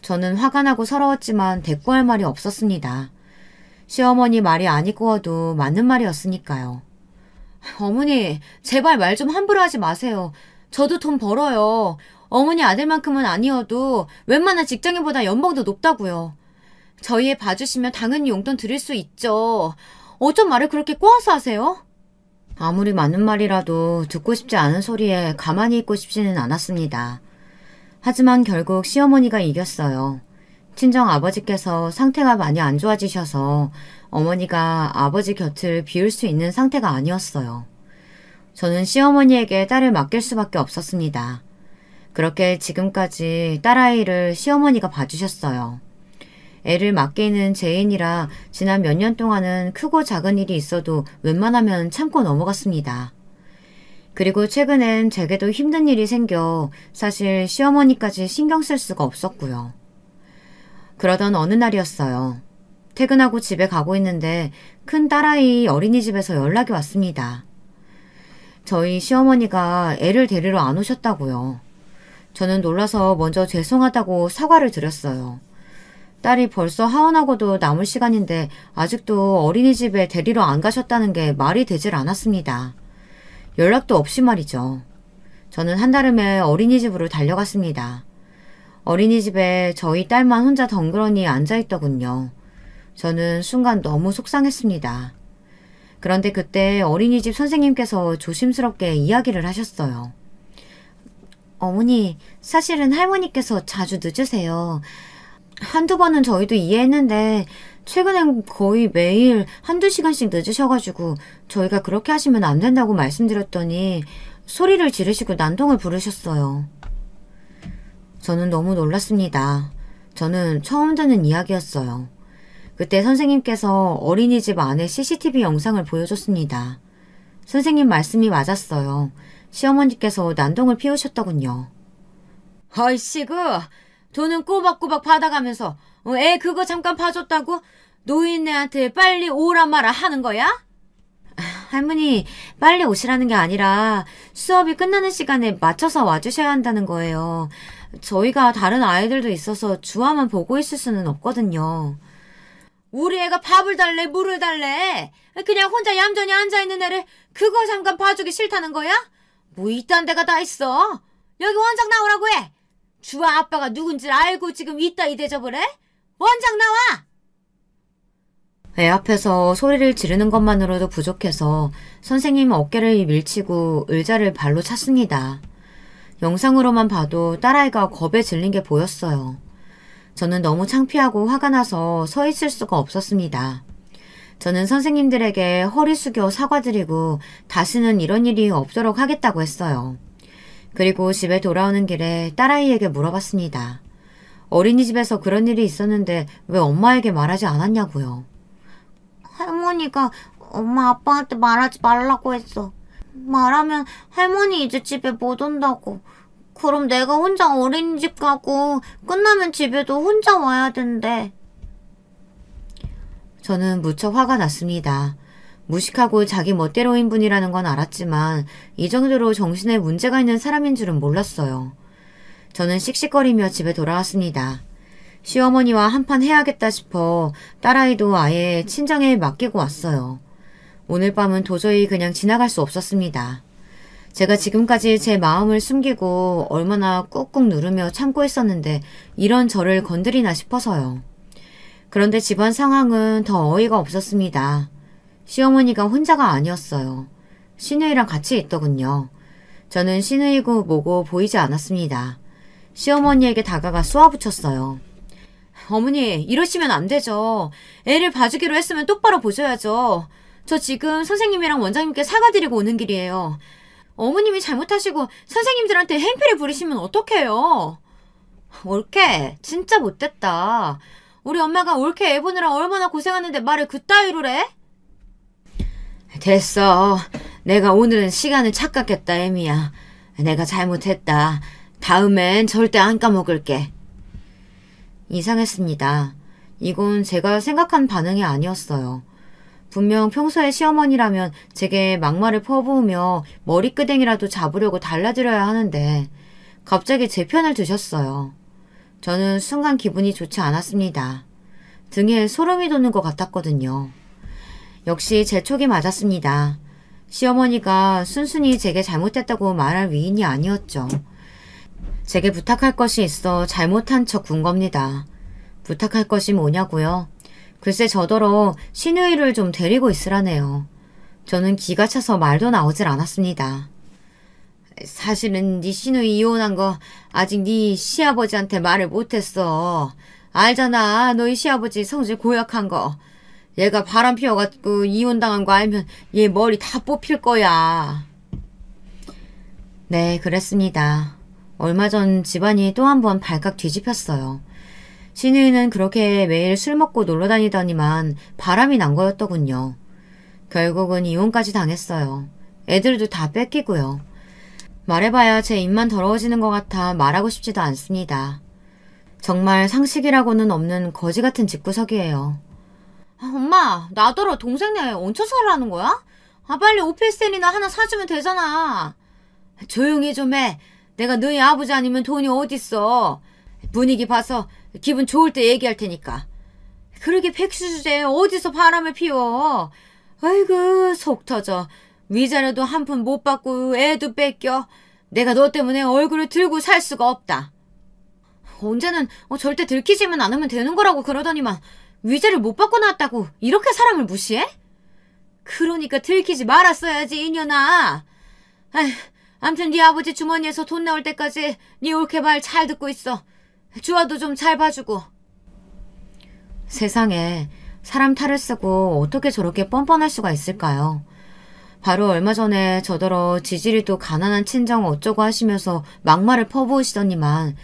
Speaker 1: 저는 화가 나고 서러웠지만 대꾸할 말이 없었습니다. 시어머니 말이 아니 꼬어도 맞는 말이었으니까요. 어머니 제발 말 좀 함부로 하지 마세요. 저도 돈 벌어요. 어머니 아들만큼은 아니어도 웬만한 직장인보다 연봉도 높다고요. 저희 애 봐주시면 당연히 용돈 드릴 수 있죠. 어쩜 말을 그렇게 꼬아서 하세요? 아무리 맞는 말이라도 듣고 싶지 않은 소리에 가만히 있고 싶지는 않았습니다. 하지만 결국 시어머니가 이겼어요. 친정 아버지께서 상태가 많이 안 좋아지셔서 어머니가 아버지 곁을 비울 수 있는 상태가 아니었어요. 저는 시어머니에게 딸을 맡길 수밖에 없었습니다. 그렇게 지금까지 딸아이를 시어머니가 봐주셨어요. 애를 맡기는 죄인이라 지난 몇 년 동안은 크고 작은 일이 있어도 웬만하면 참고 넘어갔습니다. 그리고 최근엔 제게도 힘든 일이 생겨 사실 시어머니까지 신경 쓸 수가 없었고요. 그러던 어느 날이었어요. 퇴근하고 집에 가고 있는데 큰 딸아이 어린이집에서 연락이 왔습니다. 저희 시어머니가 애를 데리러 안 오셨다고요. 저는 놀라서 먼저 죄송하다고 사과를 드렸어요. 딸이 벌써 하원하고도 남을 시간인데 아직도 어린이집에 데리러 안 가셨다는 게 말이 되질 않았습니다. 연락도 없이 말이죠. 저는 한달음에 어린이집으로 달려갔습니다. 어린이집에 저희 딸만 혼자 덩그러니 앉아있더군요. 저는 순간 너무 속상했습니다. 그런데 그때 어린이집 선생님께서 조심스럽게 이야기를 하셨어요. 어머니, 사실은 할머니께서 자주 늦으세요. 한두 번은 저희도 이해했는데 최근엔 거의 매일 한두 시간씩 늦으셔가지고 저희가 그렇게 하시면 안 된다고 말씀드렸더니 소리를 지르시고 난동을 부르셨어요. 저는 너무 놀랐습니다. 저는 처음 듣는 이야기였어요. 그때 선생님께서 어린이집 안에 CCTV 영상을 보여줬습니다. 선생님 말씀이 맞았어요. 시어머니께서 난동을 피우셨더군요. 아이씨구, 돈은 꼬박꼬박 받아가면서 애 그거 잠깐 봐줬다고 노인네한테 빨리 오라 마라 하는 거야? 할머니, 빨리 오시라는 게 아니라 수업이 끝나는 시간에 맞춰서 와주셔야 한다는 거예요. 저희가 다른 아이들도 있어서 주화만 보고 있을 수는 없거든요. 우리 애가 밥을 달래 물을 달래. 그냥 혼자 얌전히 앉아있는 애를 그거 잠깐 봐주기 싫다는 거야? 뭐 이딴 데가 다 있어. 여기 원장 나오라고 해. 주아 아빠가 누군지 알고 지금 이따 이 대접을 해? 원장 나와! 애 앞에서 소리를 지르는 것만으로도 부족해서 선생님 어깨를 밀치고 의자를 발로 찼습니다. 영상으로만 봐도 딸아이가 겁에 질린 게 보였어요. 저는 너무 창피하고 화가 나서 서 있을 수가 없었습니다. 저는 선생님들에게 허리 숙여 사과드리고 다시는 이런 일이 없도록 하겠다고 했어요. 그리고 집에 돌아오는 길에 딸아이에게 물어봤습니다. 어린이집에서 그런 일이 있었는데 왜 엄마에게 말하지 않았냐고요.
Speaker 2: 할머니가 엄마 아빠한테 말하지 말라고 했어. 말하면 할머니 이제 집에 못 온다고. 그럼 내가 혼자 어린이집 가고 끝나면 집에도 혼자 와야 된대.
Speaker 1: 저는 무척 화가 났습니다. 무식하고 자기 멋대로인 분이라는 건 알았지만 이 정도로 정신에 문제가 있는 사람인 줄은 몰랐어요. 저는 씩씩거리며 집에 돌아왔습니다. 시어머니와 한판 해야겠다 싶어 딸아이도 아예 친정에 맡기고 왔어요. 오늘 밤은 도저히 그냥 지나갈 수 없었습니다. 제가 지금까지 제 마음을 숨기고 얼마나 꾹꾹 누르며 참고 있었는데 이런 저를 건드리나 싶어서요. 그런데 집안 상황은 더 어이가 없었습니다. 시어머니가 혼자가 아니었어요. 시누이랑 같이 있더군요. 저는 시누이고 뭐고 보이지 않았습니다. 시어머니에게 다가가 쏘아붙였어요. 어머니, 이러시면 안 되죠. 애를 봐주기로 했으면 똑바로 보셔야죠. 저 지금 선생님이랑 원장님께 사과드리고 오는 길이에요. 어머님이 잘못하시고 선생님들한테 행패를 부리시면 어떡해요. 옳게 진짜 못됐다. 우리 엄마가 옳게 애 보느라 얼마나 고생하는데 말을 그따위로 해? 됐어. 내가 오늘은 시간을 착각했다, 애미야. 내가 잘못했다. 다음엔 절대 안 까먹을게. 이상했습니다. 이건 제가 생각한 반응이 아니었어요. 분명 평소에 시어머니라면 제게 막말을 퍼부으며 머리끄댕이라도 잡으려고 달라드려야 하는데 갑자기 제 편을 드셨어요. 저는 순간 기분이 좋지 않았습니다. 등에 소름이 돋는 것 같았거든요. 역시 제 촉이 맞았습니다. 시어머니가 순순히 제게 잘못했다고 말할 위인이 아니었죠. 제게 부탁할 것이 있어 잘못한 척 군 겁니다. 부탁할 것이 뭐냐고요? 글쎄 저더러 시누이를 좀 데리고 있으라네요. 저는 기가 차서 말도 나오질 않았습니다. 사실은 네 시누이 이혼한 거 아직 네 시아버지한테 말을 못했어. 알잖아, 너희 시아버지 성질 고약한 거. 얘가 바람 피워갖고 이혼당한 거 알면 얘 머리 다 뽑힐 거야. 네, 그랬습니다. 얼마 전 집안이 또 한 번 발칵 뒤집혔어요. 시누이는 그렇게 매일 술 먹고 놀러 다니더니만 바람이 난 거였더군요. 결국은 이혼까지 당했어요. 애들도 다 뺏기고요. 말해봐야 제 입만 더러워지는 것 같아 말하고 싶지도 않습니다. 정말 상식이라고는 없는 거지 같은 집구석이에요.
Speaker 2: 엄마, 나더러 동생네 얹혀 살라는 거야? 빨리 오피스텔이나 하나 사주면 되잖아.
Speaker 1: 조용히 좀 해. 내가 너희 아버지 아니면 돈이 어딨어. 분위기 봐서 기분 좋을 때 얘기할 테니까. 그러게 백수 주제에 어디서 바람을 피워. 아이고 속 터져. 위자료도 한 푼 못 받고 애도 뺏겨. 내가 너 때문에 얼굴을 들고 살 수가 없다. 언제는 절대 들키지만 않으면 되는 거라고 그러더니만 위자료 못 받고 나왔다고 이렇게 사람을 무시해? 그러니까 들키지 말았어야지 이년아. 아휴, 암튼 네 아버지 주머니에서 돈 나올 때까지 네 옳게 말 잘 듣고 있어. 주아도 좀 잘 봐주고. 세상에 사람 탈을 쓰고 어떻게 저렇게 뻔뻔할 수가 있을까요? 바로 얼마 전에 저더러 지지리도 가난한 친정 어쩌고 하시면서 막말을 퍼부으시더니만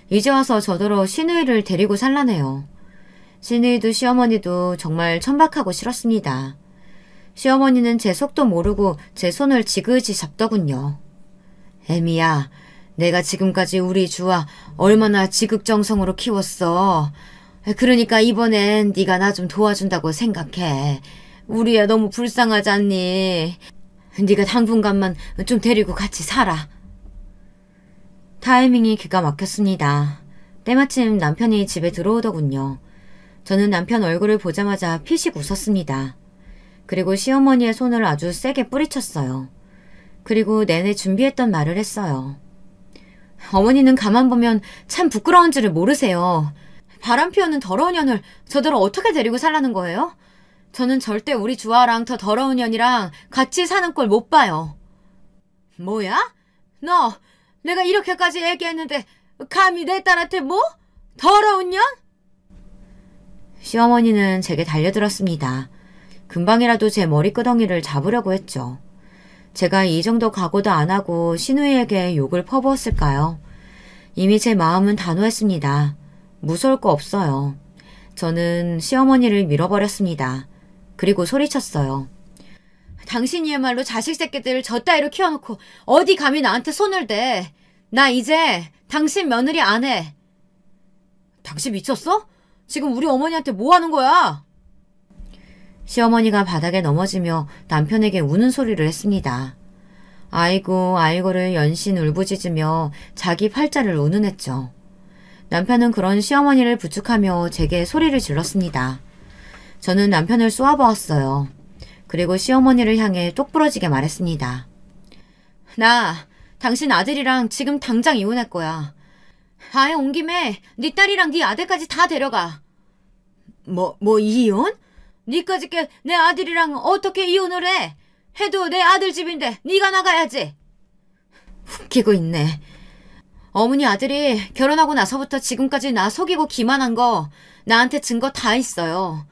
Speaker 1: 이제 와서 저더러 시누이를 데리고 살라네요. 시누이도 시어머니도 정말 천박하고 싫었습니다. 시어머니는 제 속도 모르고 제 손을 지그시 잡더군요. 애미야, 내가 지금까지 우리 주아 얼마나 지극정성으로 키웠어. 그러니까 이번엔 네가 나 좀 도와준다고 생각해. 우리 애 너무 불쌍하지 않니? 네가 당분간만 좀 데리고 같이 살아. 타이밍이 기가 막혔습니다. 때마침 남편이 집에 들어오더군요. 저는 남편 얼굴을 보자마자 피식 웃었습니다. 그리고 시어머니의 손을 아주 세게 뿌리쳤어요. 그리고 내내 준비했던 말을 했어요. 어머니는 가만 보면 참 부끄러운 줄을 모르세요. 바람 피우는 더러운 년을 저더러 어떻게 데리고 살라는 거예요? 저는 절대 우리 주아랑 더 더러운 년이랑 같이 사는 꼴 못 봐요. 뭐야? 너 내가 이렇게까지 얘기했는데 감히 내 딸한테 뭐? 더러운 년? 시어머니는 제게 달려들었습니다. 금방이라도 제 머리끄덩이를 잡으려고 했죠. 제가 이 정도 각오도 안 하고 신우이에게 욕을 퍼부었을까요? 이미 제 마음은 단호했습니다. 무서울 거 없어요. 저는 시어머니를 밀어버렸습니다. 그리고 소리쳤어요. 당신이야말로 자식 새끼들 저 따위로 키워놓고 어디 감히 나한테 손을 대. 나 이제 당신 며느리 안 해. 당신 미쳤어? 지금 우리 어머니한테 뭐 하는 거야? 시어머니가 바닥에 넘어지며 남편에게 우는 소리를 했습니다. 아이고 아이고를 연신 울부짖으며 자기 팔자를 운운했죠. 남편은 그런 시어머니를 부축하며 제게 소리를 질렀습니다. 저는 남편을 쏘아보았어요. 그리고 시어머니를 향해 똑부러지게 말했습니다. 나 당신 아들이랑 지금 당장 이혼할 거야. 아예 온 김에 네 딸이랑 네 아들까지 다 데려가. 뭐 이혼? 니까짓 게 내 아들이랑 어떻게 이혼을 해? 해도 내 아들 집인데 네가 나가야지. 웃기고 있네. 어머니 아들이 결혼하고 나서부터 지금까지 나 속이고 기만한 거 나한테 증거 다 있어요.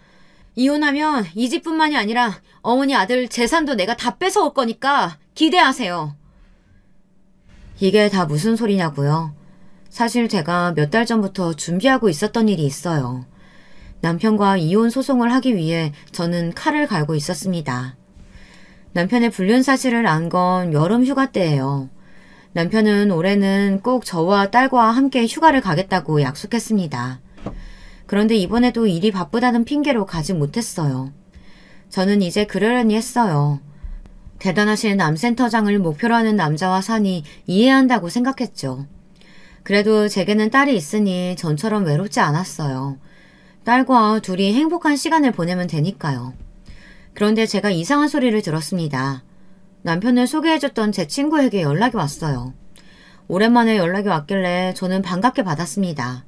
Speaker 1: 이혼하면 이 집뿐만이 아니라 어머니 아들 재산도 내가 다 뺏어올 거니까 기대하세요. 이게 다 무슨 소리냐고요? 사실 제가 몇 달 전부터 준비하고 있었던 일이 있어요. 남편과 이혼 소송을 하기 위해 저는 칼을 갈고 있었습니다. 남편의 불륜 사실을 안 건 여름 휴가 때예요. 남편은 올해는 꼭 저와 딸과 함께 휴가를 가겠다고 약속했습니다. 그런데 이번에도 일이 바쁘다는 핑계로 가지 못했어요. 저는 이제 그러려니 했어요. 대단하신 남센터장을 목표로 하는 남자와 사니 이해한다고 생각했죠. 그래도 제게는 딸이 있으니 전처럼 외롭지 않았어요. 딸과 둘이 행복한 시간을 보내면 되니까요. 그런데 제가 이상한 소리를 들었습니다. 남편을 소개해줬던 제 친구에게 연락이 왔어요. 오랜만에 연락이 왔길래 저는 반갑게 받았습니다.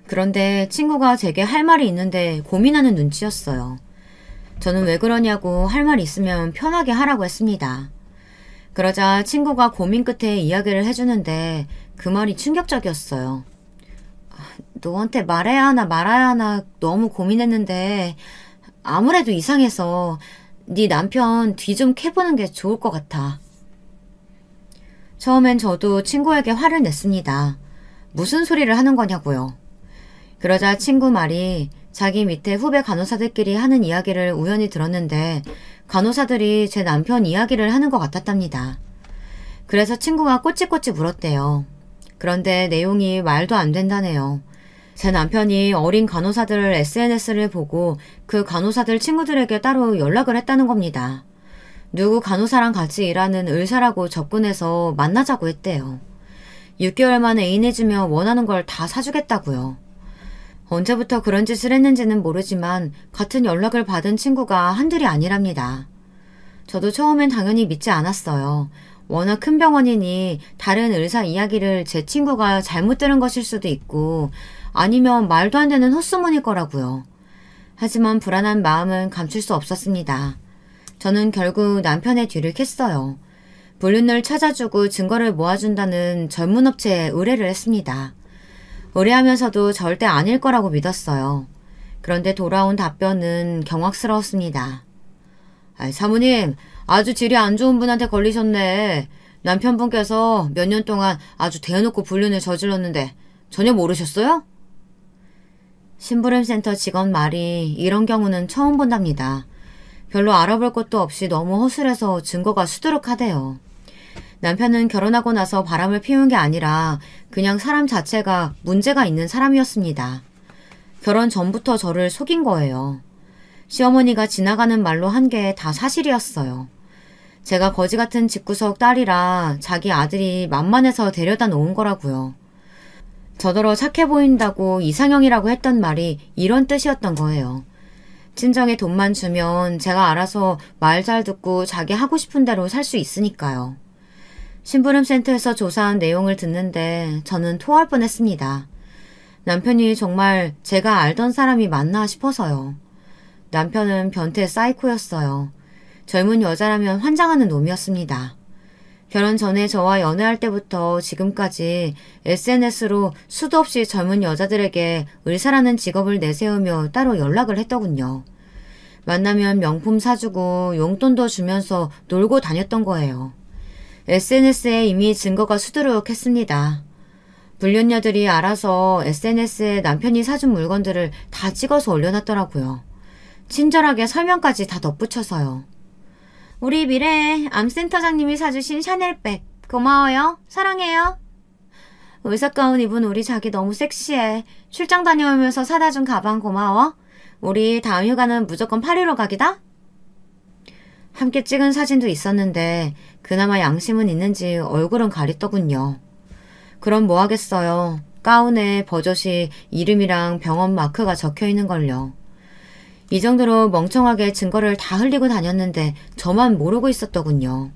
Speaker 1: 그런데 친구가 제게 할 말이 있는데 고민하는 눈치였어요. 저는 왜 그러냐고 할 말 있으면 편하게 하라고 했습니다. 그러자 친구가 고민 끝에 이야기를 해주는데 그 말이 충격적이었어요. 너한테 말해야 하나 말아야 하나 너무 고민했는데 아무래도 이상해서 네 남편 뒤 좀 캐보는 게 좋을 것 같아. 처음엔 저도 친구에게 화를 냈습니다. 무슨 소리를 하는 거냐고요. 그러자 친구 말이 자기 밑에 후배 간호사들끼리 하는 이야기를 우연히 들었는데 간호사들이 제 남편 이야기를 하는 것 같았답니다. 그래서 친구가 꼬치꼬치 물었대요. 그런데 내용이 말도 안 된다네요. 제 남편이 어린 간호사들 SNS를 보고 그 간호사들 친구들에게 따로 연락을 했다는 겁니다. 누구 간호사랑 같이 일하는 의사라고 접근해서 만나자고 했대요. 6개월 만에 애인해주며 원하는 걸 다 사주겠다고요. 언제부터 그런 짓을 했는지는 모르지만 같은 연락을 받은 친구가 한둘이 아니랍니다. 저도 처음엔 당연히 믿지 않았어요. 워낙 큰 병원이니 다른 의사 이야기를 제 친구가 잘못 들은 것일 수도 있고 아니면 말도 안 되는 헛소문일 거라고요. 하지만 불안한 마음은 감출 수 없었습니다. 저는 결국 남편의 뒤를 캤어요. 불륜을 찾아주고 증거를 모아준다는 전문 업체에 의뢰를 했습니다. 의뢰하면서도 절대 아닐 거라고 믿었어요. 그런데 돌아온 답변은 경악스러웠습니다. 사모님, 아주 질이 안 좋은 분한테 걸리셨네. 남편분께서 몇 년 동안 아주 대놓고 불륜을 저질렀는데 전혀 모르셨어요? 심부름센터 직원 말이 이런 경우는 처음 본답니다. 별로 알아볼 것도 없이 너무 허술해서 증거가 수두룩하대요. 남편은 결혼하고 나서 바람을 피운 게 아니라 그냥 사람 자체가 문제가 있는 사람이었습니다. 결혼 전부터 저를 속인 거예요. 시어머니가 지나가는 말로 한 게 다 사실이었어요. 제가 거지 같은 집구석 딸이라 자기 아들이 만만해서 데려다 놓은 거라고요. 저더러 착해 보인다고 이상형이라고 했던 말이 이런 뜻이었던 거예요. 친정에 돈만 주면 제가 알아서 말 잘 듣고 자기 하고 싶은 대로 살 수 있으니까요. 심부름센터에서 조사한 내용을 듣는데 저는 토할 뻔했습니다. 남편이 정말 제가 알던 사람이 맞나 싶어서요. 남편은 변태 사이코였어요. 젊은 여자라면 환장하는 놈이었습니다. 결혼 전에 저와 연애할 때부터 지금까지 SNS로 수도 없이 젊은 여자들에게 의사라는 직업을 내세우며 따로 연락을 했더군요. 만나면 명품 사주고 용돈도 주면서 놀고 다녔던 거예요. SNS에 이미 증거가 수두룩했습니다. 불륜녀들이 알아서 SNS에 남편이 사준 물건들을 다 찍어서 올려놨더라고요. 친절하게 설명까지 다 덧붙여서요. 우리 미래 암센터장님이 사주신 샤넬백 고마워요. 사랑해요. 의사 가운 입은 우리 자기 너무 섹시해. 출장 다녀오면서 사다 준 가방 고마워. 우리 다음 휴가는 무조건 파리로 가기다. 함께 찍은 사진도 있었는데 그나마 양심은 있는지 얼굴은 가렸더군요. 그럼 뭐 하겠어요. 가운에 버젓이 이름이랑 병원 마크가 적혀있는걸요. 이 정도로 멍청하게 증거를 다 흘리고 다녔는데 저만 모르고 있었더군요.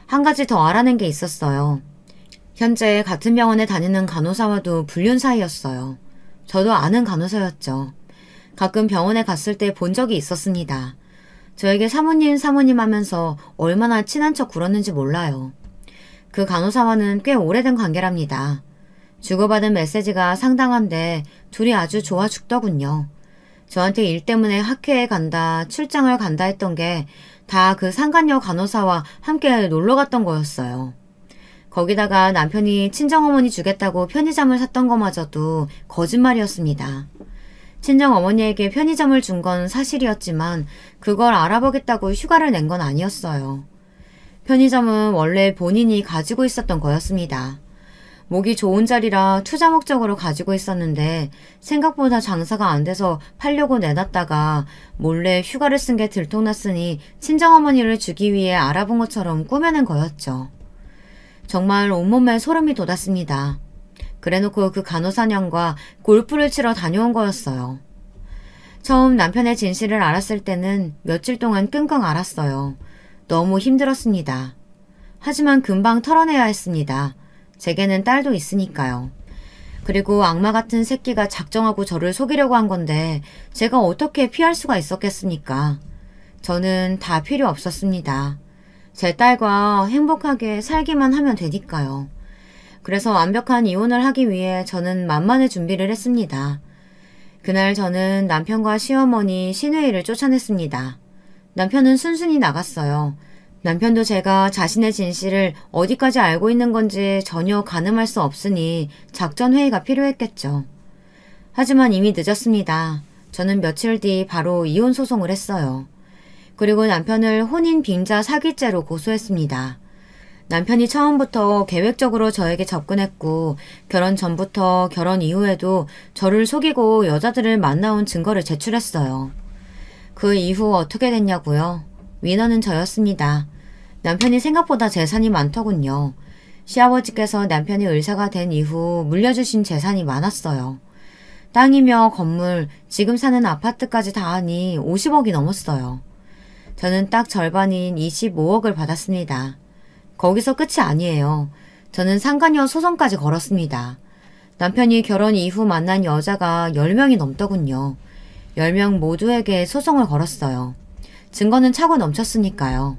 Speaker 1: 한 가지 더 알아낸 게 있었어요. 현재 같은 병원에 다니는 간호사와도 불륜 사이였어요. 저도 아는 간호사였죠. 가끔 병원에 갔을 때 본 적이 있었습니다. 저에게 사모님 하면서 얼마나 친한 척 굴었는지 몰라요. 그 간호사와는 꽤 오래된 관계랍니다. 주고받은 메시지가 상당한데 둘이 아주 좋아 죽더군요. 저한테 일 때문에 학회에 간다, 출장을 간다 했던 게 다 그 상간녀 간호사와 함께 놀러 갔던 거였어요. 거기다가 남편이 친정어머니 주겠다고 편의점을 샀던 거마저도 거짓말이었습니다. 친정어머니에게 편의점을 준 건 사실이었지만 그걸 알아보겠다고 휴가를 낸 건 아니었어요. 편의점은 원래 본인이 가지고 있었던 거였습니다. 목이 좋은 자리라 투자 목적으로 가지고 있었는데 생각보다 장사가 안 돼서 팔려고 내놨다가 몰래 휴가를 쓴 게 들통났으니 친정어머니를 주기 위해 알아본 것처럼 꾸며낸 거였죠. 정말 온몸에 소름이 돋았습니다. 그래놓고 그 간호사냥과 골프를 치러 다녀온 거였어요. 처음 남편의 진실을 알았을 때는 며칠 동안 끙끙 앓았어요. 너무 힘들었습니다. 하지만 금방 털어내야 했습니다. 제게는 딸도 있으니까요. 그리고 악마 같은 새끼가 작정하고 저를 속이려고 한 건데 제가 어떻게 피할 수가 있었겠습니까? 저는 다 필요 없었습니다. 제 딸과 행복하게 살기만 하면 되니까요. 그래서 완벽한 이혼을 하기 위해 저는 만만의 준비를 했습니다. 그날 저는 남편과 시어머니, 시누이를 쫓아냈습니다. 남편은 순순히 나갔어요. 남편도 제가 자신의 진실을 어디까지 알고 있는 건지 전혀 가늠할 수 없으니 작전회의가 필요했겠죠. 하지만 이미 늦었습니다. 저는 며칠 뒤 바로 이혼 소송을 했어요. 그리고 남편을 혼인 빙자 사기죄로 고소했습니다. 남편이 처음부터 계획적으로 저에게 접근했고 결혼 전부터 결혼 이후에도 저를 속이고 여자들을 만나온 증거를 제출했어요. 그 이후 어떻게 됐냐고요? 위너는 저였습니다. 남편이 생각보다 재산이 많더군요. 시아버지께서 남편이 의사가 된 이후 물려주신 재산이 많았어요. 땅이며 건물, 지금 사는 아파트까지 다 하니 50억이 넘었어요. 저는 딱 절반인 25억을 받았습니다. 거기서 끝이 아니에요. 저는 상간녀 소송까지 걸었습니다. 남편이 결혼 이후 만난 여자가 10명이 넘더군요. 10명 모두에게 소송을 걸었어요. 증거는 차고 넘쳤으니까요.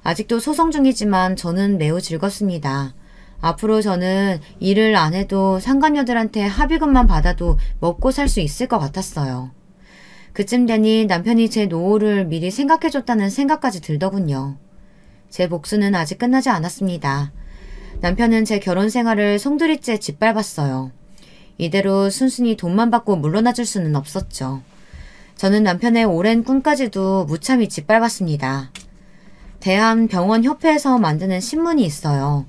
Speaker 1: 아직도 소송 중이지만 저는 매우 즐겁습니다. 앞으로 저는 일을 안 해도 상간녀들한테 합의금만 받아도 먹고 살 수 있을 것 같았어요. 그쯤 되니 남편이 제 노후를 미리 생각해줬다는 생각까지 들더군요. 제 복수는 아직 끝나지 않았습니다. 남편은 제 결혼 생활을 송두리째 짓밟았어요. 이대로 순순히 돈만 받고 물러나줄 수는 없었죠. 저는 남편의 오랜 꿈까지도 무참히 짓밟았습니다. 대한병원협회에서 만드는 신문이 있어요.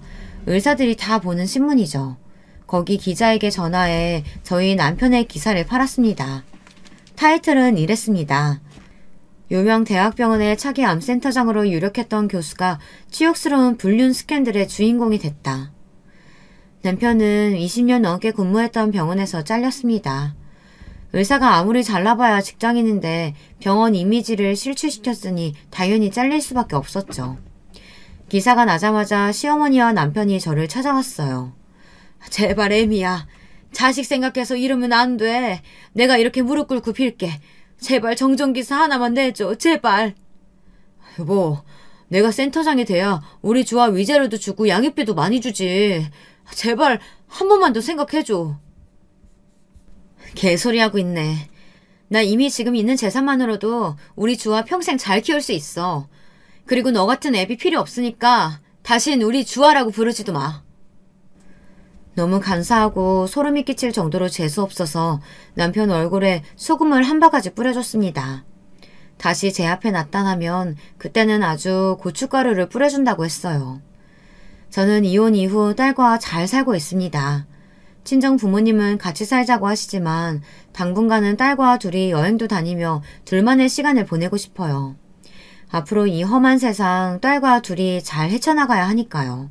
Speaker 1: 의사들이 다 보는 신문이죠. 거기 기자에게 전화해 저희 남편의 기사를 팔았습니다. 타이틀은 이랬습니다. 유명 대학병원의 차기 암센터장으로 유력했던 교수가 치욕스러운 불륜 스캔들의 주인공이 됐다. 남편은 20년 넘게 근무했던 병원에서 잘렸습니다. 의사가 아무리 잘나봐야 직장인인데 병원 이미지를 실추시켰으니 당연히 잘릴 수밖에 없었죠. 기사가 나자마자 시어머니와 남편이 저를 찾아왔어요. 제발 애미야. 자식 생각해서 이러면 안 돼. 내가 이렇게 무릎 꿇고 빌게. 제발 정전기사 하나만 내줘. 제발. 여보, 내가 센터장이 돼야 우리 주아 위자료도 주고 양육비도 많이 주지. 제발 한 번만 더 생각해줘. 개소리하고 있네. 나 이미 지금 있는 재산만으로도 우리 주아 평생 잘 키울 수 있어. 그리고 너 같은 애비 필요 없으니까 다신 우리 주아라고 부르지도 마. 너무 간사하고 소름이 끼칠 정도로 재수없어서 남편 얼굴에 소금을 한 바가지 뿌려줬습니다. 다시 제 앞에 나타나면 그때는 아주 고춧가루를 뿌려준다고 했어요. 저는 이혼 이후 딸과 잘 살고 있습니다. 친정 부모님은 같이 살자고 하시지만 당분간은 딸과 둘이 여행도 다니며 둘만의 시간을 보내고 싶어요. 앞으로 이 험한 세상 딸과 둘이 잘 헤쳐나가야 하니까요.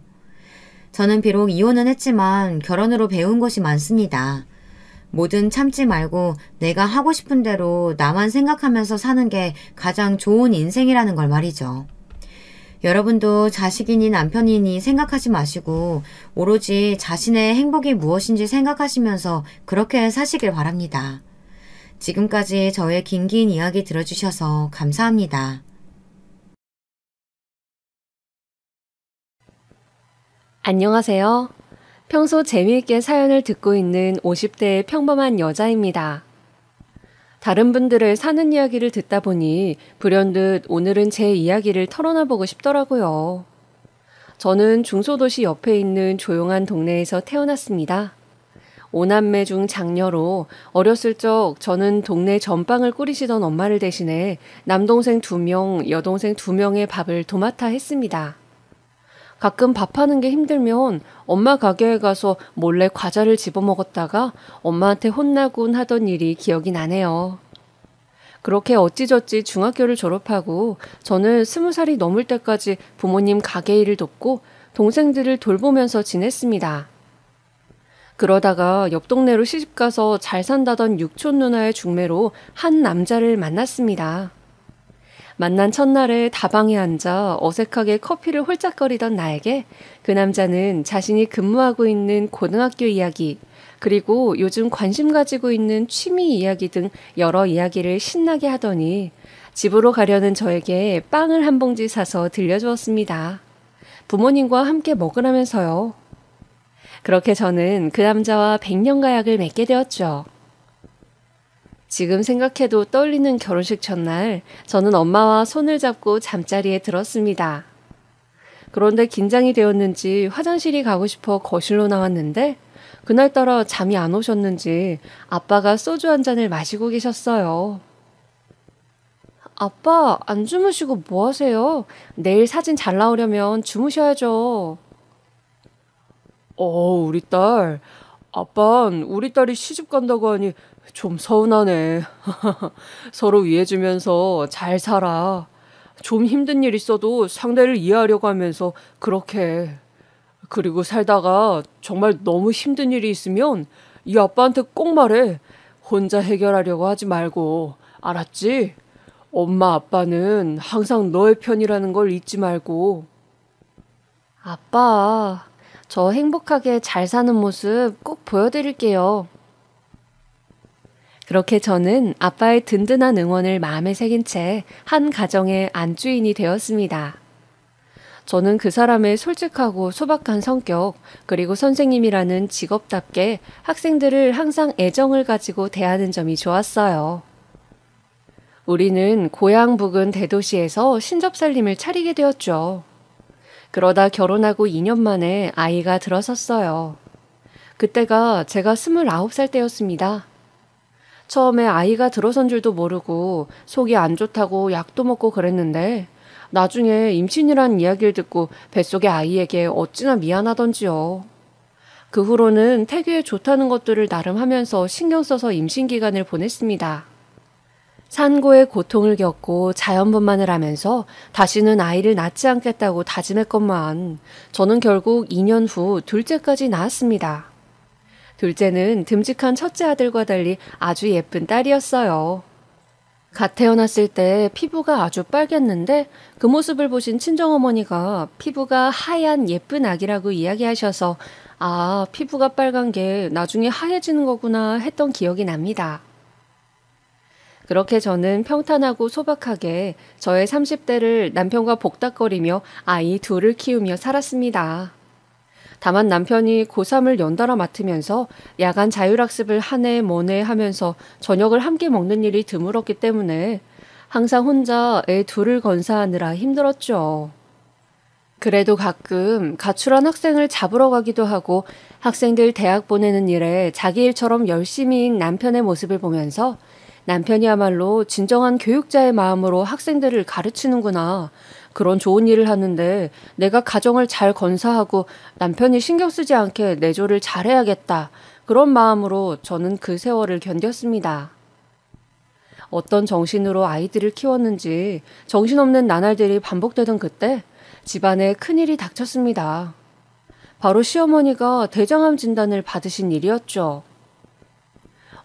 Speaker 1: 저는 비록 이혼은 했지만 결혼으로 배운 것이 많습니다. 뭐든 참지 말고 내가 하고 싶은 대로 나만 생각하면서 사는 게 가장 좋은 인생이라는 걸 말이죠. 여러분도 자식이니 남편이니 생각하지 마시고 오로지 자신의 행복이 무엇인지 생각하시면서 그렇게 사시길 바랍니다. 지금까지 저의 긴 이야기 들어주셔서 감사합니다.
Speaker 3: 안녕하세요. 평소 재미있게 사연을 듣고 있는 50대의 평범한 여자입니다. 다른 분들의 사는 이야기를 듣다 보니 불현듯 오늘은 제 이야기를 털어놔보고 싶더라고요. 저는 중소도시 옆에 있는 조용한 동네에서 태어났습니다. 5남매 중 장녀로 어렸을 적 저는 동네 전빵을 꾸리시던 엄마를 대신해 남동생 2명, 여동생 2명의 밥을 도맡아 했습니다. 가끔 밥하는 게 힘들면 엄마 가게에 가서 몰래 과자를 집어먹었다가 엄마한테 혼나곤 하던 일이 기억이 나네요. 그렇게 어찌저찌 중학교를 졸업하고 저는 20살이 넘을 때까지 부모님 가게 일을 돕고 동생들을 돌보면서 지냈습니다. 그러다가 옆 동네로 시집가서 잘 산다던 육촌 누나의 중매로 한 남자를 만났습니다. 만난 첫날에 다방에 앉아 어색하게 커피를 홀짝거리던 나에게 그 남자는 자신이 근무하고 있는 고등학교 이야기, 그리고 요즘 관심 가지고 있는 취미 이야기 등 여러 이야기를 신나게 하더니 집으로 가려는 저에게 빵을 한 봉지 사서 들려주었습니다. 부모님과 함께 먹으라면서요. 그렇게 저는 그 남자와 100년 가약을 맺게 되었죠. 지금 생각해도 떨리는 결혼식 전날 저는 엄마와 손을 잡고 잠자리에 들었습니다. 그런데 긴장이 되었는지 화장실이 가고 싶어 거실로 나왔는데 그날따라 잠이 안 오셨는지 아빠가 소주 한 잔을 마시고 계셨어요. 아빠, 안 주무시고 뭐 하세요? 내일 사진 잘 나오려면 주무셔야죠. 우리 딸. 아빤 우리 딸이 시집 간다고 하니 좀 서운하네. 서로 위해주면서 잘 살아. 좀 힘든 일 있어도 상대를 이해하려고 하면서 그렇게 해. 그리고 살다가 정말 너무 힘든 일이 있으면 이 아빠한테 꼭 말해. 혼자 해결하려고 하지 말고. 알았지? 엄마 아빠는 항상 너의 편이라는 걸 잊지 말고. 아빠, 저 행복하게 잘 사는 모습 꼭 보여드릴게요. 그렇게 저는 아빠의 든든한 응원을 마음에 새긴 채 한 가정의 안주인이 되었습니다. 저는 그 사람의 솔직하고 소박한 성격, 그리고 선생님이라는 직업답게 학생들을 항상 애정을 가지고 대하는 점이 좋았어요. 우리는 고향 부근 대도시에서 신접살림을 차리게 되었죠. 그러다 결혼하고 2년 만에 아이가 들어섰어요. 그때가 제가 29살 때였습니다. 처음에 아이가 들어선 줄도 모르고 속이 안 좋다고 약도 먹고 그랬는데 나중에 임신이란 이야기를 듣고 뱃속의 아이에게 어찌나 미안하던지요. 그 후로는 태교에 좋다는 것들을 나름 하면서 신경 써서 임신 기간을 보냈습니다. 산고의 고통을 겪고 자연분만을 하면서 다시는 아이를 낳지 않겠다고 다짐했건만 저는 결국 2년 후 둘째까지 낳았습니다. 둘째는 듬직한 첫째 아들과 달리 아주 예쁜 딸이었어요. 갓 태어났을 때 피부가 아주 빨갰는데 그 모습을 보신 친정어머니가 피부가 하얀 예쁜 아기라고 이야기하셔서 아, 피부가 빨간 게 나중에 하얘지는 거구나 했던 기억이 납니다. 그렇게 저는 평탄하고 소박하게 저의 30대를 남편과 복닥거리며 아이 둘을 키우며 살았습니다. 다만 남편이 고3을 연달아 맡으면서 야간 자율학습을 하네 뭐네 하면서 저녁을 함께 먹는 일이 드물었기 때문에 항상 혼자 애 둘을 건사하느라 힘들었죠. 그래도 가끔 가출한 학생을 잡으러 가기도 하고 학생들 대학 보내는 일에 자기 일처럼 열심히인 남편의 모습을 보면서 남편이야말로 진정한 교육자의 마음으로 학생들을 가르치는구나. 그런 좋은 일을 하는데 내가 가정을 잘 건사하고 남편이 신경 쓰지 않게 내조를 잘해야겠다. 그런 마음으로 저는 그 세월을 견뎠습니다. 어떤 정신으로 아이들을 키웠는지 정신없는 나날들이 반복되던 그때 집안에 큰일이 닥쳤습니다. 바로 시어머니가 대장암 진단을 받으신 일이었죠.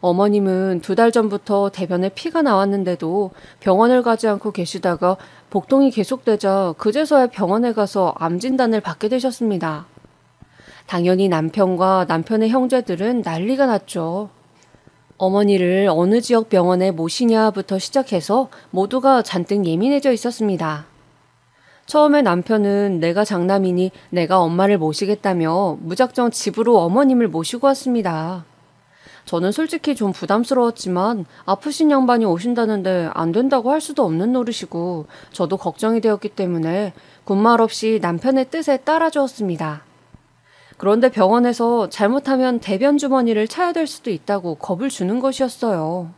Speaker 3: 어머님은 2달 전부터 대변에 피가 나왔는데도 병원을 가지 않고 계시다가 복통이 계속되자 그제서야 병원에 가서 암 진단을 받게 되셨습니다. 당연히 남편과 남편의 형제들은 난리가 났죠. 어머니를 어느 지역 병원에 모시냐부터 시작해서 모두가 잔뜩 예민해져 있었습니다. 처음에 남편은 내가 장남이니 내가 엄마를 모시겠다며 무작정 집으로 어머님을 모시고 왔습니다. 저는 솔직히 좀 부담스러웠지만 아프신 양반이 오신다는데 안 된다고 할 수도 없는 노릇이고 저도 걱정이 되었기 때문에 군말 없이 남편의 뜻에 따라주었습니다. 그런데 병원에서 잘못하면 대변 주머니를 차야 될 수도 있다고 겁을 주는 것이었어요.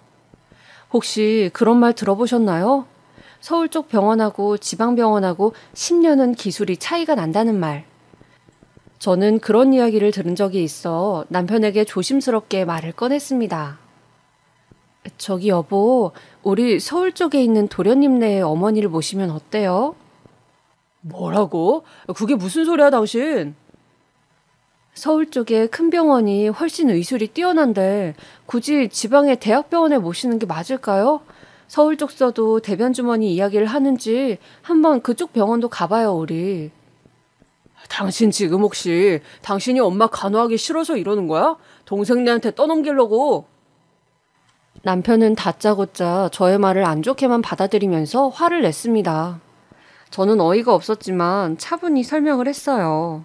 Speaker 3: 혹시 그런 말 들어보셨나요? 서울 쪽 병원하고 지방병원하고 10년은 기술이 차이가 난다는 말. 저는 그런 이야기를 들은 적이 있어 남편에게 조심스럽게 말을 꺼냈습니다. 저기 여보, 우리 서울 쪽에 있는 도련님네 어머니를 모시면 어때요? 뭐라고? 그게 무슨 소리야 당신? 서울 쪽에 큰 병원이 훨씬 의술이 뛰어난데 굳이 지방의 대학병원에 모시는 게 맞을까요? 서울 쪽 써도 대변 주머니 이야기를 하는지 한번 그쪽 병원도 가봐요 우리. 당신 지금 혹시 당신이 엄마 간호하기 싫어서 이러는 거야? 동생네한테 떠넘기려고. 남편은 다짜고짜 저의 말을 안 좋게만 받아들이면서 화를 냈습니다. 저는 어이가 없었지만 차분히 설명을 했어요.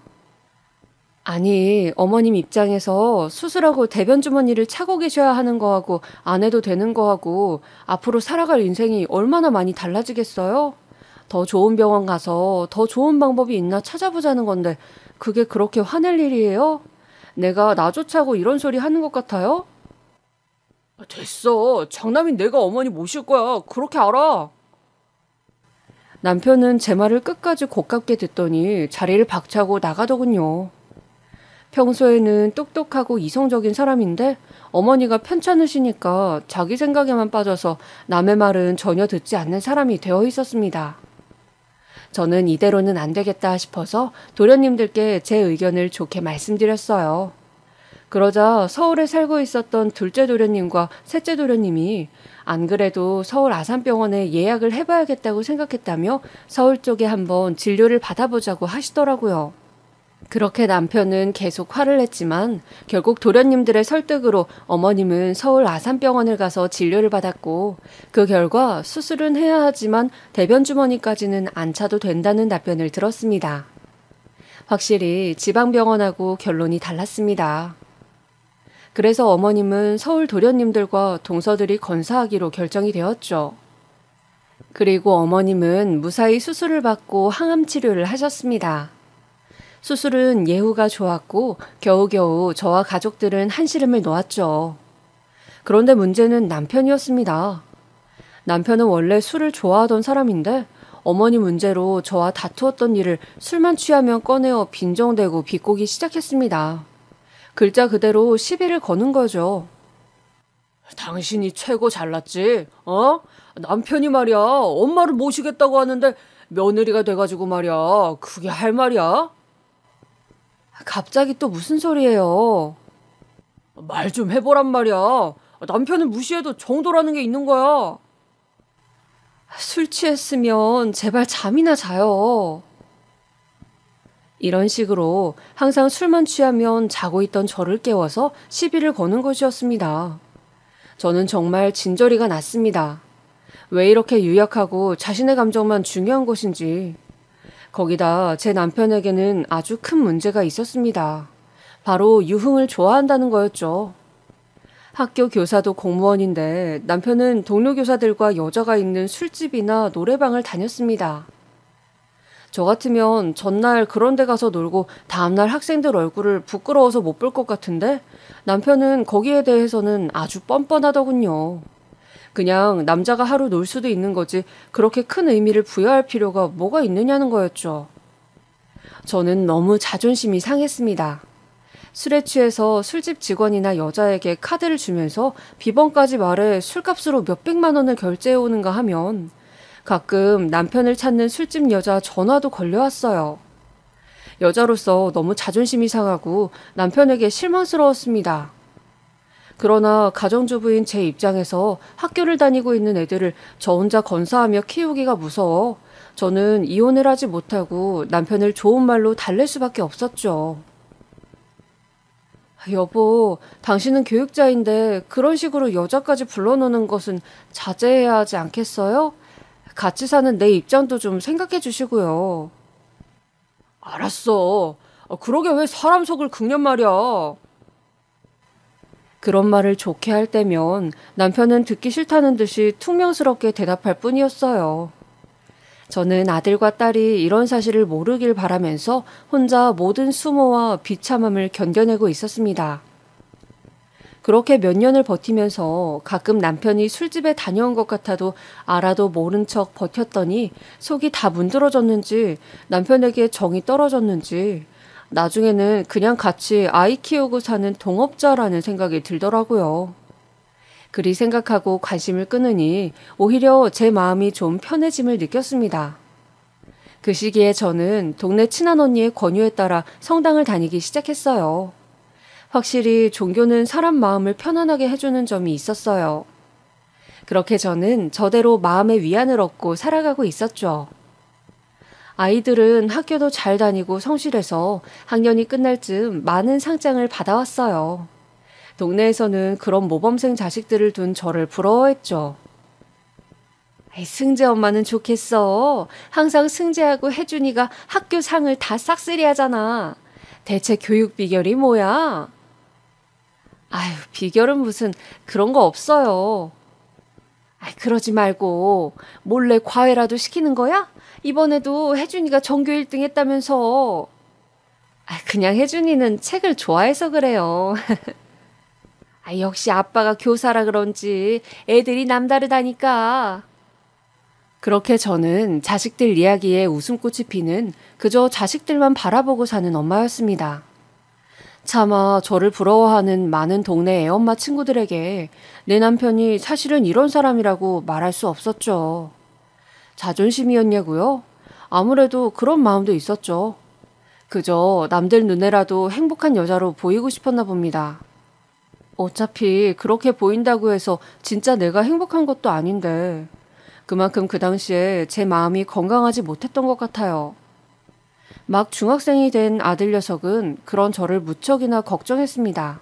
Speaker 3: 아니, 어머님 입장에서 수술하고 대변 주머니를 차고 계셔야 하는 거하고 안 해도 되는 거하고 앞으로 살아갈 인생이 얼마나 많이 달라지겠어요? 더 좋은 병원 가서 더 좋은 방법이 있나 찾아보자는 건데 그게 그렇게 화낼 일이에요? 내가 나조차고 이런 소리 하는 것 같아요? 됐어. 장남인 내가 어머니 모실 거야. 그렇게 알아. 남편은 제 말을 끝까지 고깝게 듣더니 자리를 박차고 나가더군요. 평소에는 똑똑하고 이성적인 사람인데 어머니가 편찮으시니까 자기 생각에만 빠져서 남의 말은 전혀 듣지 않는 사람이 되어 있었습니다. 저는 이대로는 안 되겠다 싶어서 도련님들께 제 의견을 좋게 말씀드렸어요. 그러자 서울에 살고 있었던 둘째 도련님과 셋째 도련님이 안 그래도 서울 아산병원에 예약을 해봐야겠다고 생각했다며 서울 쪽에 한번 진료를 받아보자고 하시더라고요. 그렇게 남편은 계속 화를 냈지만 결국 도련님들의 설득으로 어머님은 서울 아산병원을 가서 진료를 받았고 그 결과 수술은 해야 하지만 대변 주머니까지는 안 차도 된다는 답변을 들었습니다. 확실히 지방병원하고 결론이 달랐습니다. 그래서 어머님은 서울 도련님들과 동서들이 건사하기로 결정이 되었죠. 그리고 어머님은 무사히 수술을 받고 항암 치료를 하셨습니다. 수술은 예후가 좋았고 겨우겨우 저와 가족들은 한시름을 놓았죠. 그런데 문제는 남편이었습니다. 남편은 원래 술을 좋아하던 사람인데 어머니 문제로 저와 다투었던 일을 술만 취하면 꺼내어 빈정대고 비꼬기 시작했습니다. 글자 그대로 시비를 거는 거죠. 당신이 최고 잘났지? 어? 남편이 말이야 엄마를 모시겠다고 하는데 며느리가 돼가지고 말이야 그게 할 말이야? 갑자기 또 무슨 소리예요? 말 좀 해보란 말이야. 남편을 무시해도 정도라는 게 있는 거야. 술 취했으면 제발 잠이나 자요. 이런 식으로 항상 술만 취하면 자고 있던 저를 깨워서 시비를 거는 것이었습니다. 저는 정말 진저리가 났습니다. 왜 이렇게 유약하고 자신의 감정만 중요한 것인지. 거기다 제 남편에게는 아주 큰 문제가 있었습니다. 바로 유흥을 좋아한다는 거였죠. 학교 교사도 공무원인데 남편은 동료 교사들과 여자가 있는 술집이나 노래방을 다녔습니다. 저 같으면 전날 그런 데 가서 놀고 다음날 학생들 얼굴을 부끄러워서 못 볼 것 같은데 남편은 거기에 대해서는 아주 뻔뻔하더군요. 그냥 남자가 하루 놀 수도 있는 거지 그렇게 큰 의미를 부여할 필요가 뭐가 있느냐는 거였죠. 저는 너무 자존심이 상했습니다. 술에 취해서 술집 직원이나 여자에게 카드를 주면서 비번까지 말해 술값으로 몇백만 원을 결제해오는가 하면 가끔 남편을 찾는 술집 여자 전화도 걸려왔어요. 여자로서 너무 자존심이 상하고 남편에게 실망스러웠습니다. 그러나 가정주부인 제 입장에서 학교를 다니고 있는 애들을 저 혼자 건사하며 키우기가 무서워 저는 이혼을 하지 못하고 남편을 좋은 말로 달랠 수밖에 없었죠. 여보, 당신은 교육자인데 그런 식으로 여자까지 불러놓는 것은 자제해야 하지 않겠어요? 같이 사는 내 입장도 좀 생각해 주시고요. 알았어. 그러게 왜 사람 속을 긁냔 말이야. 그런 말을 좋게 할 때면 남편은 듣기 싫다는 듯이 퉁명스럽게 대답할 뿐이었어요. 저는 아들과 딸이 이런 사실을 모르길 바라면서 혼자 모든 수모와 비참함을 견뎌내고 있었습니다. 그렇게 몇 년을 버티면서 가끔 남편이 술집에 다녀온 것 같아도 알아도 모른 척 버텼더니 속이 다 문드러졌는지 남편에게 정이 떨어졌는지 나중에는 그냥 같이 아이 키우고 사는 동업자라는 생각이 들더라고요. 그리 생각하고 관심을 끊으니 오히려 제 마음이 좀 편해짐을 느꼈습니다. 그 시기에 저는 동네 친한 언니의 권유에 따라 성당을 다니기 시작했어요. 확실히 종교는 사람 마음을 편안하게 해주는 점이 있었어요. 그렇게 저는 저대로 마음의 위안을 얻고 살아가고 있었죠. 아이들은 학교도 잘 다니고 성실해서 학년이 끝날 즈음 많은 상장을 받아왔어요. 동네에서는 그런 모범생 자식들을 둔 저를 부러워했죠. 승재 엄마는 좋겠어. 항상 승재하고 혜준이가 학교 상을 다 싹쓸이 하잖아. 대체 교육 비결이 뭐야? 아유, 비결은 무슨 그런 거 없어요. 그러지 말고 몰래 과외라도 시키는 거야? 이번에도 혜준이가 전교 1등 했다면서. 그냥 혜준이는 책을 좋아해서 그래요. 역시 아빠가 교사라 그런지 애들이 남다르다니까. 그렇게 저는 자식들 이야기에 웃음꽃이 피는 그저 자식들만 바라보고 사는 엄마였습니다. 차마 저를 부러워하는 많은 동네 애엄마 친구들에게 내 남편이 사실은 이런 사람이라고 말할 수 없었죠. 자존심이었냐고요? 아무래도 그런 마음도 있었죠. 그저 남들 눈에라도 행복한 여자로 보이고 싶었나 봅니다. 어차피 그렇게 보인다고 해서 진짜 내가 행복한 것도 아닌데 그만큼 그 당시에 제 마음이 건강하지 못했던 것 같아요. 막 중학생이 된 아들 녀석은 그런 저를 무척이나 걱정했습니다.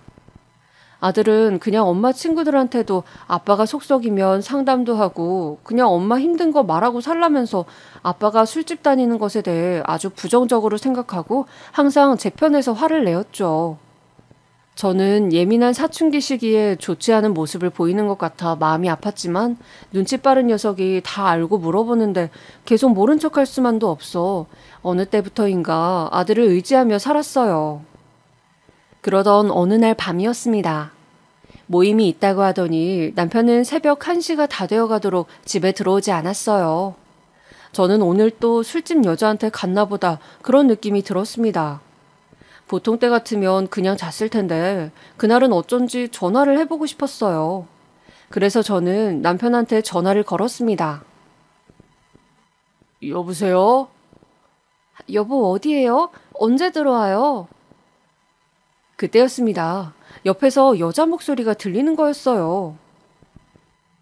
Speaker 3: 아들은 그냥 엄마 친구들한테도 아빠가 속썩이면 상담도 하고 그냥 엄마 힘든 거 말하고 살라면서 아빠가 술집 다니는 것에 대해 아주 부정적으로 생각하고 항상 제 편에서 화를 내었죠. 저는 예민한 사춘기 시기에 좋지 않은 모습을 보이는 것 같아 마음이 아팠지만 눈치 빠른 녀석이 다 알고 물어보는데 계속 모른 척할 수만도 없어 어느 때부터인가 아들을 의지하며 살았어요. 그러던 어느 날 밤이었습니다. 모임이 있다고 하더니 남편은 새벽 1시가 다 되어가도록 집에 들어오지 않았어요. 저는 오늘 또 술집 여자한테 갔나 보다 그런 느낌이 들었습니다. 보통 때 같으면 그냥 잤을 텐데 그날은 어쩐지 전화를 해보고 싶었어요. 그래서 저는 남편한테 전화를 걸었습니다. 여보세요? 여보 어디에요? 언제 들어와요? 그때였습니다. 옆에서 여자 목소리가 들리는 거였어요.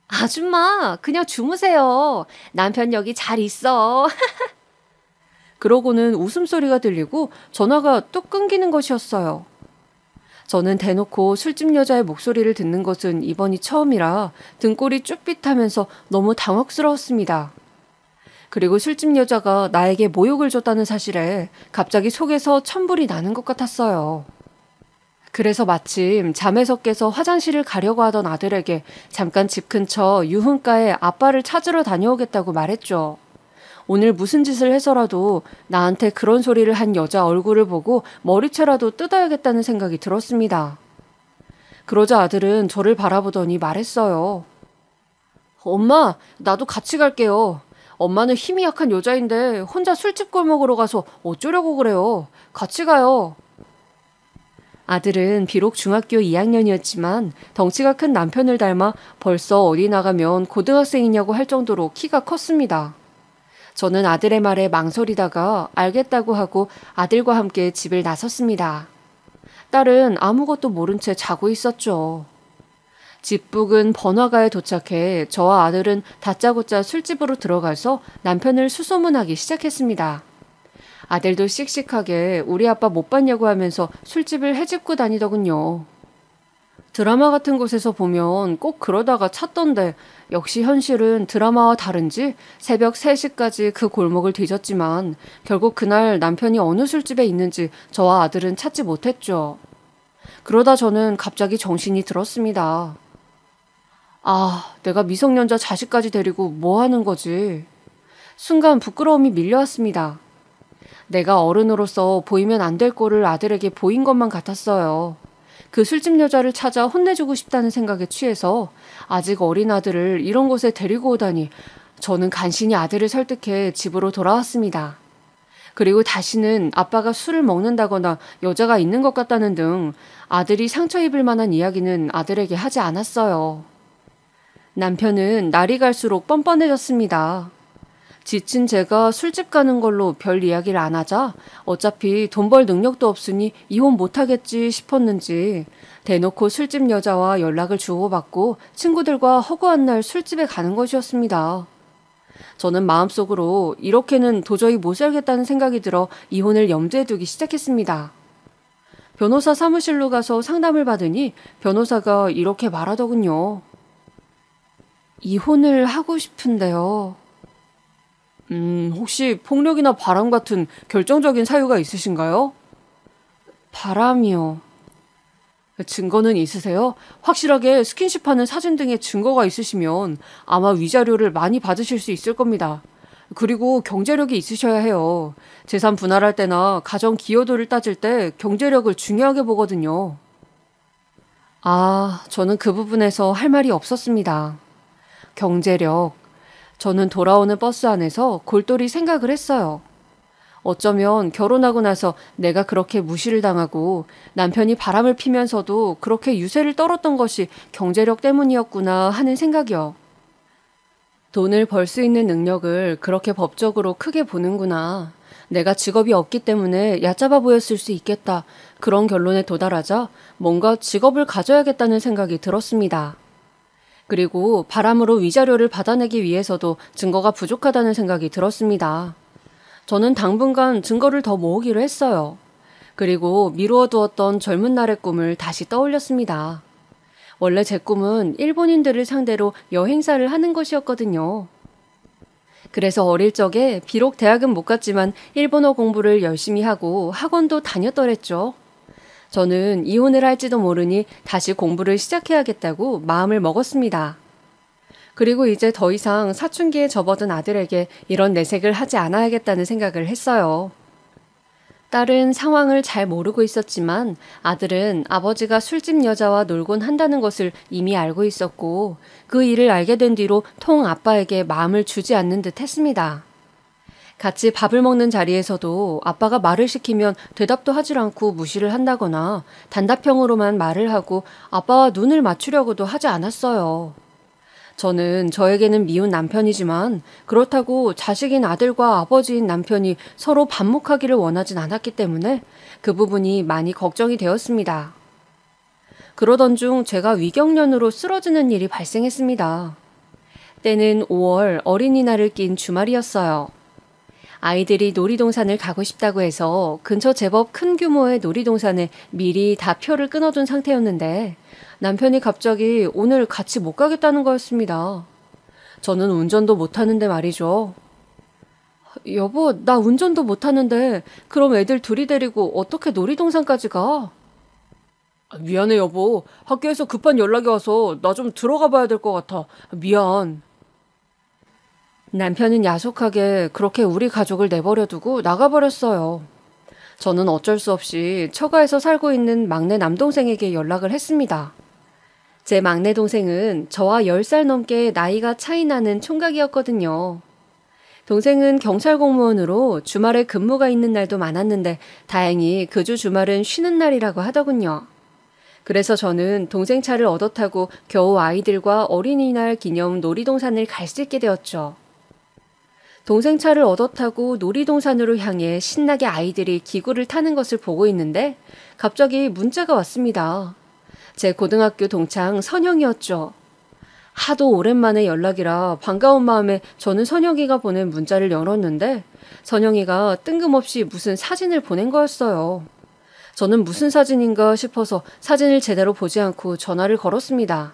Speaker 3: 아줌마 그냥 주무세요. 남편 여기 잘 있어. 그러고는 웃음소리가 들리고 전화가 뚝 끊기는 것이었어요. 저는 대놓고 술집 여자의 목소리를 듣는 것은 이번이 처음이라 등골이 쭈삣하면서 너무 당혹스러웠습니다. 그리고 술집 여자가 나에게 모욕을 줬다는 사실에 갑자기 속에서 천불이 나는 것 같았어요. 그래서 마침 잠에서 깨서 화장실을 가려고 하던 아들에게 잠깐 집 근처 유흥가에 아빠를 찾으러 다녀오겠다고 말했죠. 오늘 무슨 짓을 해서라도 나한테 그런 소리를 한 여자 얼굴을 보고 머리채라도 뜯어야겠다는 생각이 들었습니다. 그러자 아들은 저를 바라보더니 말했어요. 엄마, 나도 같이 갈게요. 엄마는 힘이 약한 여자인데 혼자 술집 골목으로 가서 어쩌려고 그래요. 같이 가요. 아들은 비록 중학교 2학년이었지만 덩치가 큰 남편을 닮아 벌써 어디 나가면 고등학생이냐고 할 정도로 키가 컸습니다. 저는 아들의 말에 망설이다가 알겠다고 하고 아들과 함께 집을 나섰습니다. 딸은 아무것도 모른 채 자고 있었죠. 집 부근 번화가에 도착해 저와 아들은 다짜고짜 술집으로 들어가서 남편을 수소문하기 시작했습니다. 아들도 씩씩하게 우리 아빠 못 봤냐고 하면서 술집을 헤집고 다니더군요. 드라마 같은 곳에서 보면 꼭 그러다가 찾던데 역시 현실은 드라마와 다른지 새벽 3시까지 그 골목을 뒤졌지만 결국 그날 남편이 어느 술집에 있는지 저와 아들은 찾지 못했죠. 그러다 저는 갑자기 정신이 들었습니다. 아, 내가 미성년자 자식까지 데리고 뭐 하는 거지? 순간 부끄러움이 밀려왔습니다. 내가 어른으로서 보이면 안 될 꼴을 아들에게 보인 것만 같았어요. 그 술집 여자를 찾아 혼내주고 싶다는 생각에 취해서 아직 어린 아들을 이런 곳에 데리고 오다니 저는 간신히 아들을 설득해 집으로 돌아왔습니다. 그리고 다시는 아빠가 술을 먹는다거나 여자가 있는 것 같다는 등 아들이 상처 입을 만한 이야기는 아들에게 하지 않았어요. 남편은 날이 갈수록 뻔뻔해졌습니다. 지친 제가 술집 가는 걸로 별 이야기를 안 하자 어차피 돈 벌 능력도 없으니 이혼 못하겠지 싶었는지 대놓고 술집 여자와 연락을 주고받고 친구들과 허구한 날 술집에 가는 것이었습니다. 저는 마음속으로 이렇게는 도저히 못 살겠다는 생각이 들어 이혼을 염두에 두기 시작했습니다. 변호사 사무실로 가서 상담을 받으니 변호사가 이렇게 말하더군요. 이혼을 하고 싶은데요. 혹시 폭력이나 바람 같은 결정적인 사유가 있으신가요? 바람이요. 증거는 있으세요? 확실하게 스킨십하는 사진 등의 증거가 있으시면 아마 위자료를 많이 받으실 수 있을 겁니다. 그리고 경제력이 있으셔야 해요. 재산 분할할 때나 가정 기여도를 따질 때 경제력을 중요하게 보거든요. 아, 저는 그 부분에서 할 말이 없었습니다. 경제력. 저는 돌아오는 버스 안에서 골똘히 생각을 했어요. 어쩌면 결혼하고 나서 내가 그렇게 무시를 당하고 남편이 바람을 피면서도 그렇게 유세를 떨었던 것이 경제력 때문이었구나 하는 생각이요. 돈을 벌 수 있는 능력을 그렇게 법적으로 크게 보는구나. 내가 직업이 없기 때문에 얕잡아 보였을 수 있겠다. 그런 결론에 도달하자 뭔가 직업을 가져야겠다는 생각이 들었습니다. 그리고 바람으로 위자료를 받아내기 위해서도 증거가 부족하다는 생각이 들었습니다. 저는 당분간 증거를 더 모으기로 했어요. 그리고 미루어 두었던 젊은 날의 꿈을 다시 떠올렸습니다. 원래 제 꿈은 일본인들을 상대로 여행사를 하는 것이었거든요. 그래서 어릴 적에 비록 대학은 못 갔지만 일본어 공부를 열심히 하고 학원도 다녔더랬죠. 저는 이혼을 할지도 모르니 다시 공부를 시작해야겠다고 마음을 먹었습니다. 그리고 이제 더 이상 사춘기에 접어든 아들에게 이런 내색을 하지 않아야겠다는 생각을 했어요. 딸은 상황을 잘 모르고 있었지만 아들은 아버지가 술집 여자와 놀곤 한다는 것을 이미 알고 있었고 그 일을 알게 된 뒤로 통 아빠에게 마음을 주지 않는 듯 했습니다. 같이 밥을 먹는 자리에서도 아빠가 말을 시키면 대답도 하질 않고 무시를 한다거나 단답형으로만 말을 하고 아빠와 눈을 맞추려고도 하지 않았어요. 저는 저에게는 미운 남편이지만 그렇다고 자식인 아들과 아버지인 남편이 서로 반목하기를 원하진 않았기 때문에 그 부분이 많이 걱정이 되었습니다. 그러던 중 제가 위경련으로 쓰러지는 일이 발생했습니다. 때는 5월 어린이날을 낀 주말이었어요. 아이들이 놀이동산을 가고 싶다고 해서 근처 제법 큰 규모의 놀이동산에 미리 다 표를 끊어둔 상태였는데 남편이 갑자기 오늘 같이 못 가겠다는 거였습니다. 저는 운전도 못하는데 말이죠. 여보, 나 운전도 못하는데 그럼 애들 둘이 데리고 어떻게 놀이동산까지 가? 미안해 여보. 학교에서 급한 연락이 와서 나 좀 들어가 봐야 될 것 같아. 미안. 남편은 야속하게 그렇게 우리 가족을 내버려두고 나가버렸어요. 저는 어쩔 수 없이 처가에서 살고 있는 막내 남동생에게 연락을 했습니다. 제 막내 동생은 저와 10살 넘게 나이가 차이 나는 총각이었거든요. 동생은 경찰 공무원으로 주말에 근무가 있는 날도 많았는데 다행히 그 주 주말은 쉬는 날이라고 하더군요. 그래서 저는 동생 차를 얻어 타고 겨우 아이들과 어린이날 기념 놀이동산을 갈 수 있게 되었죠. 동생 차를 얻어 타고 놀이동산으로 향해 신나게 아이들이 기구를 타는 것을 보고 있는데 갑자기 문자가 왔습니다. 제 고등학교 동창 선영이었죠. 하도 오랜만에 연락이라 반가운 마음에 저는 선영이가 보낸 문자를 열었는데 선영이가 뜬금없이 무슨 사진을 보낸 거였어요. 저는 무슨 사진인가 싶어서 사진을 제대로 보지 않고 전화를 걸었습니다.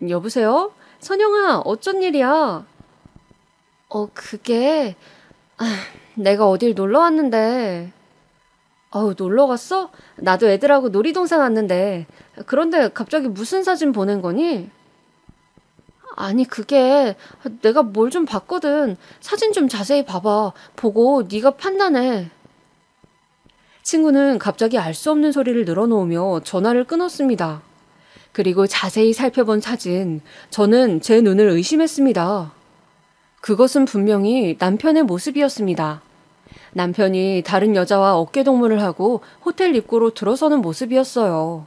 Speaker 3: 여보세요? 선영아, 어쩐 일이야? 그게... 내가 어딜 놀러 왔는데... 놀러 갔어? 나도 애들하고 놀이동산 왔는데... 그런데 갑자기 무슨 사진 보낸 거니? 아니 그게... 내가 뭘 좀 봤거든. 사진 좀 자세히 봐봐. 보고 네가 판단해. 친구는 갑자기 알 수 없는 소리를 늘어놓으며 전화를 끊었습니다. 그리고 자세히 살펴본 사진, 저는 제 눈을 의심했습니다. 그것은 분명히 남편의 모습이었습니다. 남편이 다른 여자와 어깨동무를 하고 호텔 입구로 들어서는 모습이었어요.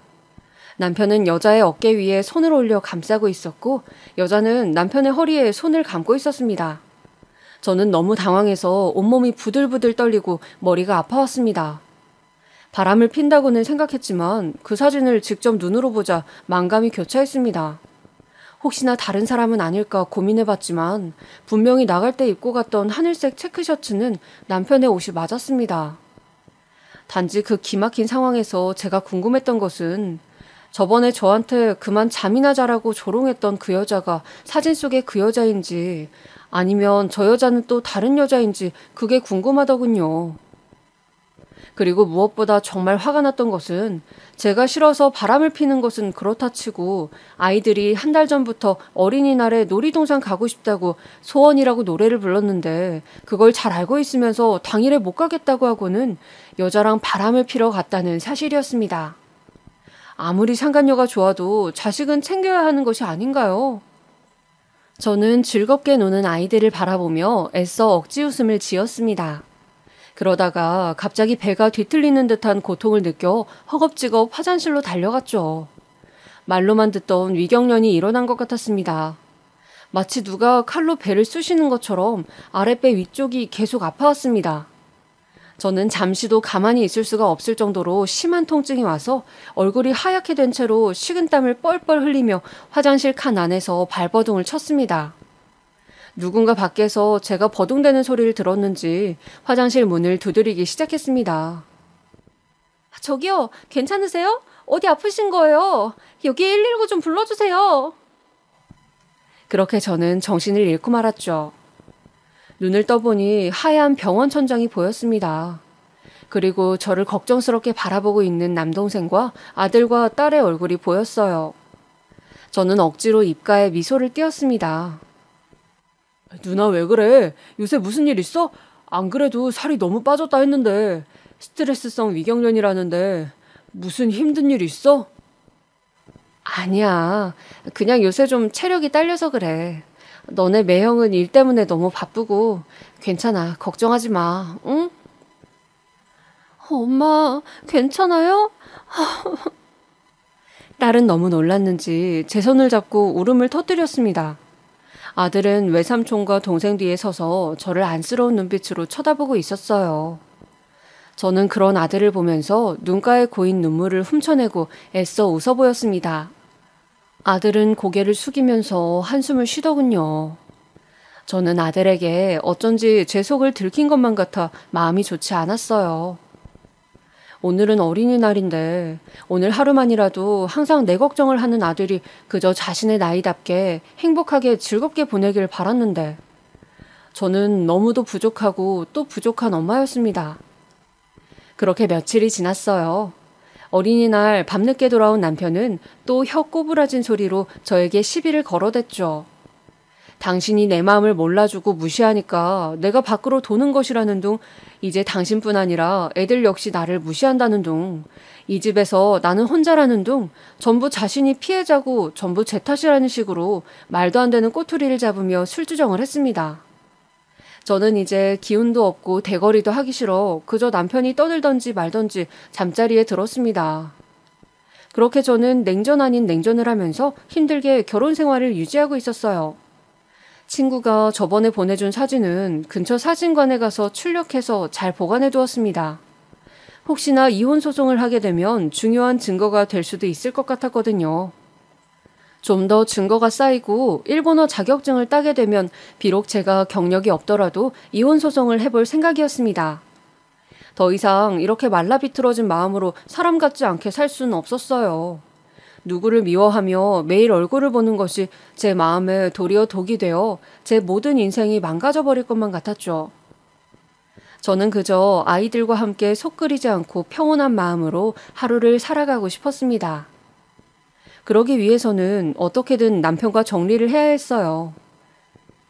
Speaker 3: 남편은 여자의 어깨 위에 손을 올려 감싸고 있었고 여자는 남편의 허리에 손을 감고 있었습니다. 저는 너무 당황해서 온몸이 부들부들 떨리고 머리가 아파왔습니다. 바람을 핀다고는 생각했지만 그 사진을 직접 눈으로 보자 만감이 교차했습니다. 혹시나 다른 사람은 아닐까 고민해봤지만 분명히 나갈 때 입고 갔던 하늘색 체크셔츠는 남편의 옷이 맞았습니다. 단지 그 기막힌 상황에서 제가 궁금했던 것은 저번에 저한테 그만 잠이나 자라고 조롱했던 그 여자가 사진 속의 그 여자인지 아니면 저 여자는 또 다른 여자인지 그게 궁금하더군요. 그리고 무엇보다 정말 화가 났던 것은 제가 싫어서 바람을 피는 것은 그렇다 치고 아이들이 한 달 전부터 어린이날에 놀이동산 가고 싶다고 소원이라고 노래를 불렀는데 그걸 잘 알고 있으면서 당일에 못 가겠다고 하고는 여자랑 바람을 피러 갔다는 사실이었습니다. 아무리 상간녀가 좋아도 자식은 챙겨야 하는 것이 아닌가요? 저는 즐겁게 노는 아이들을 바라보며 애써 억지 웃음을 지었습니다. 그러다가 갑자기 배가 뒤틀리는 듯한 고통을 느껴 허겁지겁 화장실로 달려갔죠. 말로만 듣던 위경련이 일어난 것 같았습니다. 마치 누가 칼로 배를 쑤시는 것처럼 아랫배 위쪽이 계속 아파왔습니다. 저는 잠시도 가만히 있을 수가 없을 정도로 심한 통증이 와서 얼굴이 하얗게 된 채로 식은땀을 뻘뻘 흘리며 화장실 칸 안에서 발버둥을 쳤습니다. 누군가 밖에서 제가 버둥대는 소리를 들었는지 화장실 문을 두드리기 시작했습니다. 저기요, 괜찮으세요? 어디 아프신 거예요? 여기 119 좀 불러주세요. 그렇게 저는 정신을 잃고 말았죠. 눈을 떠보니 하얀 병원 천장이 보였습니다. 그리고 저를 걱정스럽게 바라보고 있는 남동생과 아들과 딸의 얼굴이 보였어요. 저는 억지로 입가에 미소를 띄었습니다. 누나 왜 그래? 요새 무슨 일 있어? 안 그래도 살이 너무 빠졌다 했는데 스트레스성 위경련이라는데 무슨 힘든 일 있어? 아니야. 그냥 요새 좀 체력이 딸려서 그래. 너네 매형은 일 때문에 너무 바쁘고 괜찮아. 걱정하지 마. 응? 엄마, 괜찮아요? 딸은 너무 놀랐는지 제 손을 잡고 울음을 터뜨렸습니다. 아들은 외삼촌과 동생 뒤에 서서 저를 안쓰러운 눈빛으로 쳐다보고 있었어요. 저는 그런 아들을 보면서 눈가에 고인 눈물을 훔쳐내고 애써 웃어 보였습니다. 아들은 고개를 숙이면서 한숨을 쉬더군요. 저는 아들에게 어쩐지 제 속을 들킨 것만 같아 마음이 좋지 않았어요. 오늘은 어린이날인데 오늘 하루만이라도 항상 내 걱정을 하는 아들이 그저 자신의 나이답게 행복하게 즐겁게 보내길 바랐는데 저는 너무도 부족하고 또 부족한 엄마였습니다. 그렇게 며칠이 지났어요. 어린이날 밤늦게 돌아온 남편은 또 혀 꼬부라진 소리로 저에게 시비를 걸어댔죠. 당신이 내 마음을 몰라주고 무시하니까 내가 밖으로 도는 것이라는 둥, 이제 당신뿐 아니라 애들 역시 나를 무시한다는 둥, 이 집에서 나는 혼자라는 둥, 전부 자신이 피해자고 전부 제 탓이라는 식으로 말도 안 되는 꼬투리를 잡으며 술주정을 했습니다. 저는 이제 기운도 없고 대거리도 하기 싫어 그저 남편이 떠들던지 말던지 잠자리에 들었습니다. 그렇게 저는 냉전 아닌 냉전을 하면서 힘들게 결혼 생활을 유지하고 있었어요. 친구가 저번에 보내준 사진은 근처 사진관에 가서 출력해서 잘 보관해 두었습니다. 혹시나 이혼 소송을 하게 되면 중요한 증거가 될 수도 있을 것 같았거든요. 좀 더 증거가 쌓이고 일본어 자격증을 따게 되면 비록 제가 경력이 없더라도 이혼 소송을 해볼 생각이었습니다. 더 이상 이렇게 말라비틀어진 마음으로 사람 같지 않게 살 수는 없었어요. 누구를 미워하며 매일 얼굴을 보는 것이 제 마음에 도리어 독이 되어 제 모든 인생이 망가져버릴 것만 같았죠. 저는 그저 아이들과 함께 속 끓이지 않고 평온한 마음으로 하루를 살아가고 싶었습니다. 그러기 위해서는 어떻게든 남편과 정리를 해야 했어요.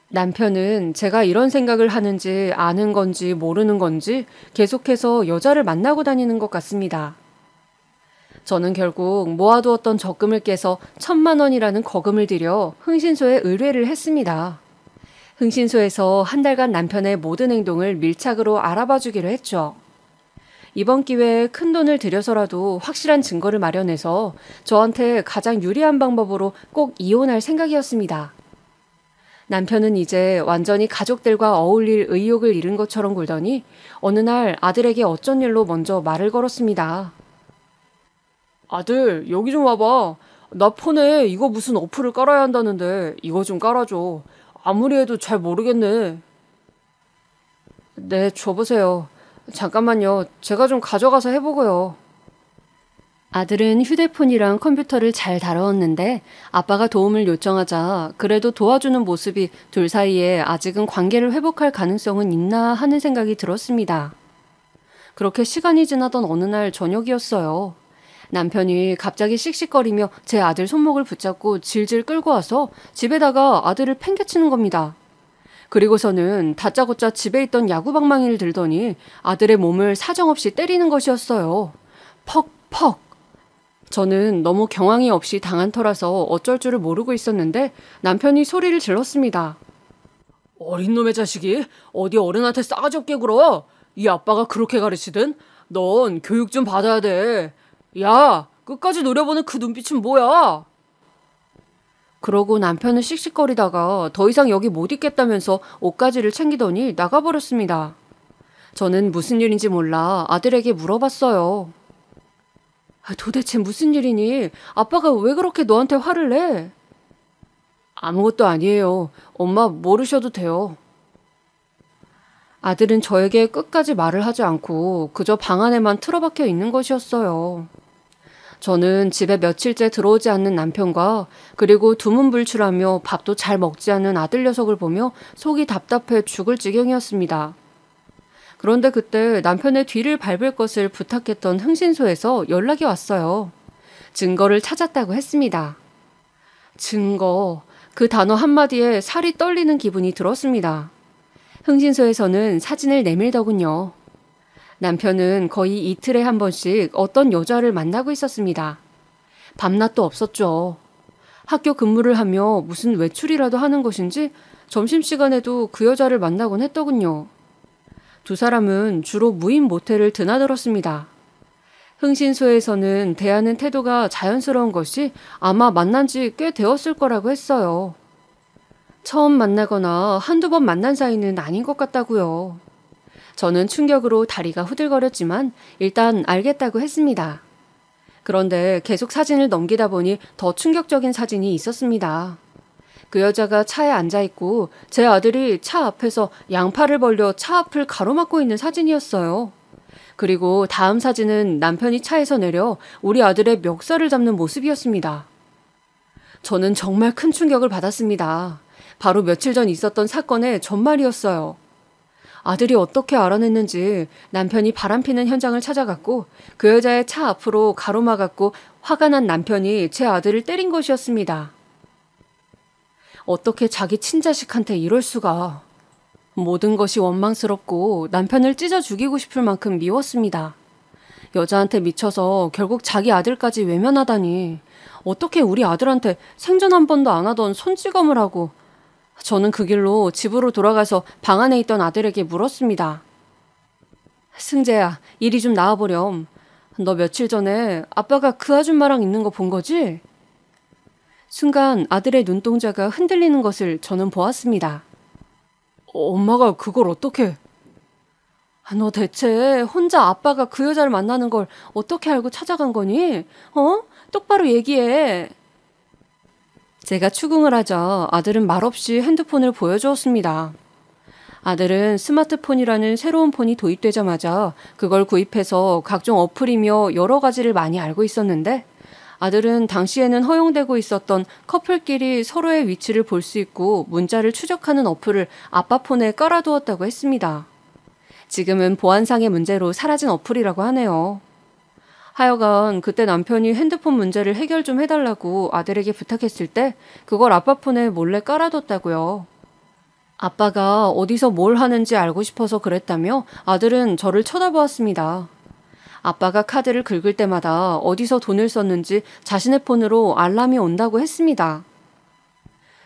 Speaker 3: 남편은 제가 이런 생각을 하는지 아는 건지 모르는 건지 계속해서 여자를 만나고 다니는 것 같습니다. 저는 결국 모아두었던 적금을 깨서 1,000만 원이라는 거금을 들여 흥신소에 의뢰를 했습니다. 흥신소에서 한 달간 남편의 모든 행동을 밀착으로 알아봐 주기로 했죠. 이번 기회에 큰 돈을 들여서라도 확실한 증거를 마련해서 저한테 가장 유리한 방법으로 꼭 이혼할 생각이었습니다. 남편은 이제 완전히 가족들과 어울릴 의욕을 잃은 것처럼 굴더니 어느 날 아들에게 어쩐 일로 먼저 말을 걸었습니다. 아들, 여기 좀 와봐. 나 폰에 이거 무슨 어플을 깔아야 한다는데 이거 좀 깔아줘. 아무리 해도 잘 모르겠네. 네, 줘보세요. 잠깐만요. 제가 좀 가져가서 해보고요. 아들은 휴대폰이랑 컴퓨터를 잘 다루었는데 아빠가 도움을 요청하자 그래도 도와주는 모습이 둘 사이에 아직은 관계를 회복할 가능성은 있나 하는 생각이 들었습니다. 그렇게 시간이 지나던 어느 날 저녁이었어요. 남편이 갑자기 씩씩거리며 제 아들 손목을 붙잡고 질질 끌고 와서 집에다가 아들을 팽개치는 겁니다. 그리고서는 다짜고짜 집에 있던 야구방망이를 들더니 아들의 몸을 사정없이 때리는 것이었어요. 퍽퍽. 저는 너무 경황이 없이 당한 터라서 어쩔 줄을 모르고 있었는데 남편이 소리를 질렀습니다. 어린 놈의 자식이 어디 어른한테 싸가지 없게 굴어. 이 아빠가 그렇게 가르치든 넌 교육 좀 받아야 돼. 야, 끝까지 노려보는 그 눈빛은 뭐야? 그러고 남편은 씩씩거리다가 더 이상 여기 못 있겠다면서 옷가지를 챙기더니 나가버렸습니다. 저는 무슨 일인지 몰라 아들에게 물어봤어요. 도대체 무슨 일이니? 아빠가 왜 그렇게 너한테 화를 내? 아무것도 아니에요. 엄마 모르셔도 돼요. 아들은 저에게 끝까지 말을 하지 않고 그저 방 안에만 틀어박혀 있는 것이었어요. 저는 집에 며칠째 들어오지 않는 남편과 그리고 두문불출하며 밥도 잘 먹지 않는 아들 녀석을 보며 속이 답답해 죽을 지경이었습니다. 그런데 그때 남편의 뒤를 밟을 것을 부탁했던 흥신소에서 연락이 왔어요. 증거를 찾았다고 했습니다. 증거, 그 단어 한마디에 살이 떨리는 기분이 들었습니다. 흥신소에서는 사진을 내밀더군요. 남편은 거의 이틀에 한 번씩 어떤 여자를 만나고 있었습니다. 밤낮도 없었죠. 학교 근무를 하며 무슨 외출이라도 하는 것인지 점심시간에도 그 여자를 만나곤 했더군요. 두 사람은 주로 무인 모텔을 드나들었습니다. 흥신소에서는 대하는 태도가 자연스러운 것이 아마 만난 지 꽤 되었을 거라고 했어요. 처음 만나거나 한두 번 만난 사이는 아닌 것 같다고요. 저는 충격으로 다리가 후들거렸지만 일단 알겠다고 했습니다. 그런데 계속 사진을 넘기다 보니 더 충격적인 사진이 있었습니다. 그 여자가 차에 앉아있고 제 아들이 차 앞에서 양팔을 벌려 차 앞을 가로막고 있는 사진이었어요. 그리고 다음 사진은 남편이 차에서 내려 우리 아들의 멱살을 잡는 모습이었습니다. 저는 정말 큰 충격을 받았습니다. 바로 며칠 전 있었던 사건의 전말이었어요. 아들이 어떻게 알아냈는지 남편이 바람피는 현장을 찾아갔고 그 여자의 차 앞으로 가로막았고 화가 난 남편이 제 아들을 때린 것이었습니다. 어떻게 자기 친자식한테 이럴 수가. 모든 것이 원망스럽고 남편을 찢어 죽이고 싶을 만큼 미웠습니다. 여자한테 미쳐서 결국 자기 아들까지 외면하다니. 어떻게 우리 아들한테 생전 한 번도 안 하던 손찌검을 하고. 저는 그 길로 집으로 돌아가서 방 안에 있던 아들에게 물었습니다. 승재야, 이리 좀 나와보렴. 너 며칠 전에 아빠가 그 아줌마랑 있는 거 본 거지? 순간 아들의 눈동자가 흔들리는 것을 저는 보았습니다. 엄마가 그걸 어떻게? 너 대체 혼자 아빠가 그 여자를 만나는 걸 어떻게 알고 찾아간 거니? 똑바로 얘기해. 제가 추궁을 하자 아들은 말없이 핸드폰을 보여주었습니다. 아들은 스마트폰이라는 새로운 폰이 도입되자마자 그걸 구입해서 각종 어플이며 여러 가지를 많이 알고 있었는데 아들은 당시에는 허용되고 있었던 커플끼리 서로의 위치를 볼 수 있고 문자를 추적하는 어플을 아빠 폰에 깔아두었다고 했습니다. 지금은 보안상의 문제로 사라진 어플이라고 하네요. 하여간 그때 남편이 핸드폰 문제를 해결 좀 해달라고 아들에게 부탁했을 때 그걸 아빠 폰에 몰래 깔아뒀다고요. 아빠가 어디서 뭘 하는지 알고 싶어서 그랬다며 아들은 저를 쳐다보았습니다. 아빠가 카드를 긁을 때마다 어디서 돈을 썼는지 자신의 폰으로 알람이 온다고 했습니다.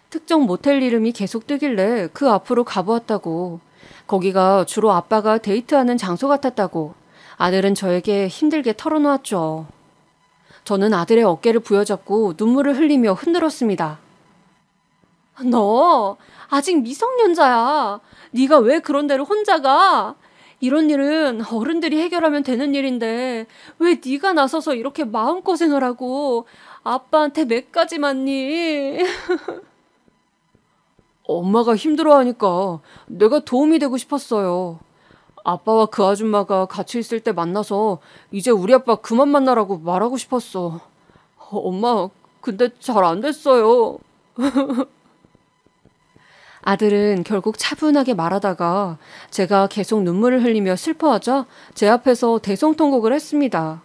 Speaker 3: 특정 모텔 이름이 계속 뜨길래 그 앞으로 가보았다고. 거기가 주로 아빠가 데이트하는 장소 같았다고. 아들은 저에게 힘들게 털어놓았죠. 저는 아들의 어깨를 부여잡고 눈물을 흘리며 흔들었습니다. 너 아직 미성년자야. 네가 왜 그런 데를 혼자 가? 이런 일은 어른들이 해결하면 되는 일인데 왜 네가 나서서 이렇게 마음고생을 하고 아빠한테 몇 가지 맞니? 엄마가 힘들어하니까 내가 도움이 되고 싶었어요. 아빠와 그 아줌마가 같이 있을 때 만나서 이제 우리 아빠 그만 만나라고 말하고 싶었어. 엄마, 근데 잘 안 됐어요. 아들은 결국 차분하게 말하다가 제가 계속 눈물을 흘리며 슬퍼하자 제 앞에서 대성통곡을 했습니다.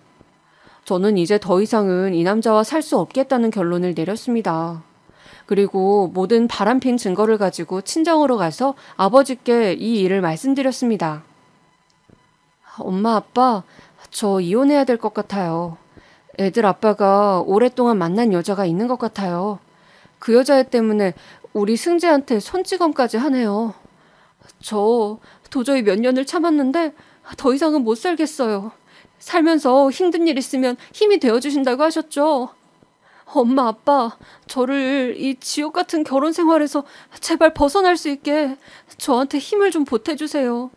Speaker 3: 저는 이제 더 이상은 이 남자와 살 수 없겠다는 결론을 내렸습니다. 그리고 모든 바람핀 증거를 가지고 친정으로 가서 아버지께 이 일을 말씀드렸습니다. 엄마, 아빠, 저 이혼해야 될 것 같아요. 애들 아빠가 오랫동안 만난 여자가 있는 것 같아요. 그 여자애 때문에 우리 승재한테 손찌검까지 하네요. 저 도저히 몇 년을 참았는데 더 이상은 못 살겠어요. 살면서 힘든 일 있으면 힘이 되어주신다고 하셨죠. 엄마, 아빠, 저를 이 지옥 같은 결혼 생활에서 제발 벗어날 수 있게 저한테 힘을 좀 보태주세요.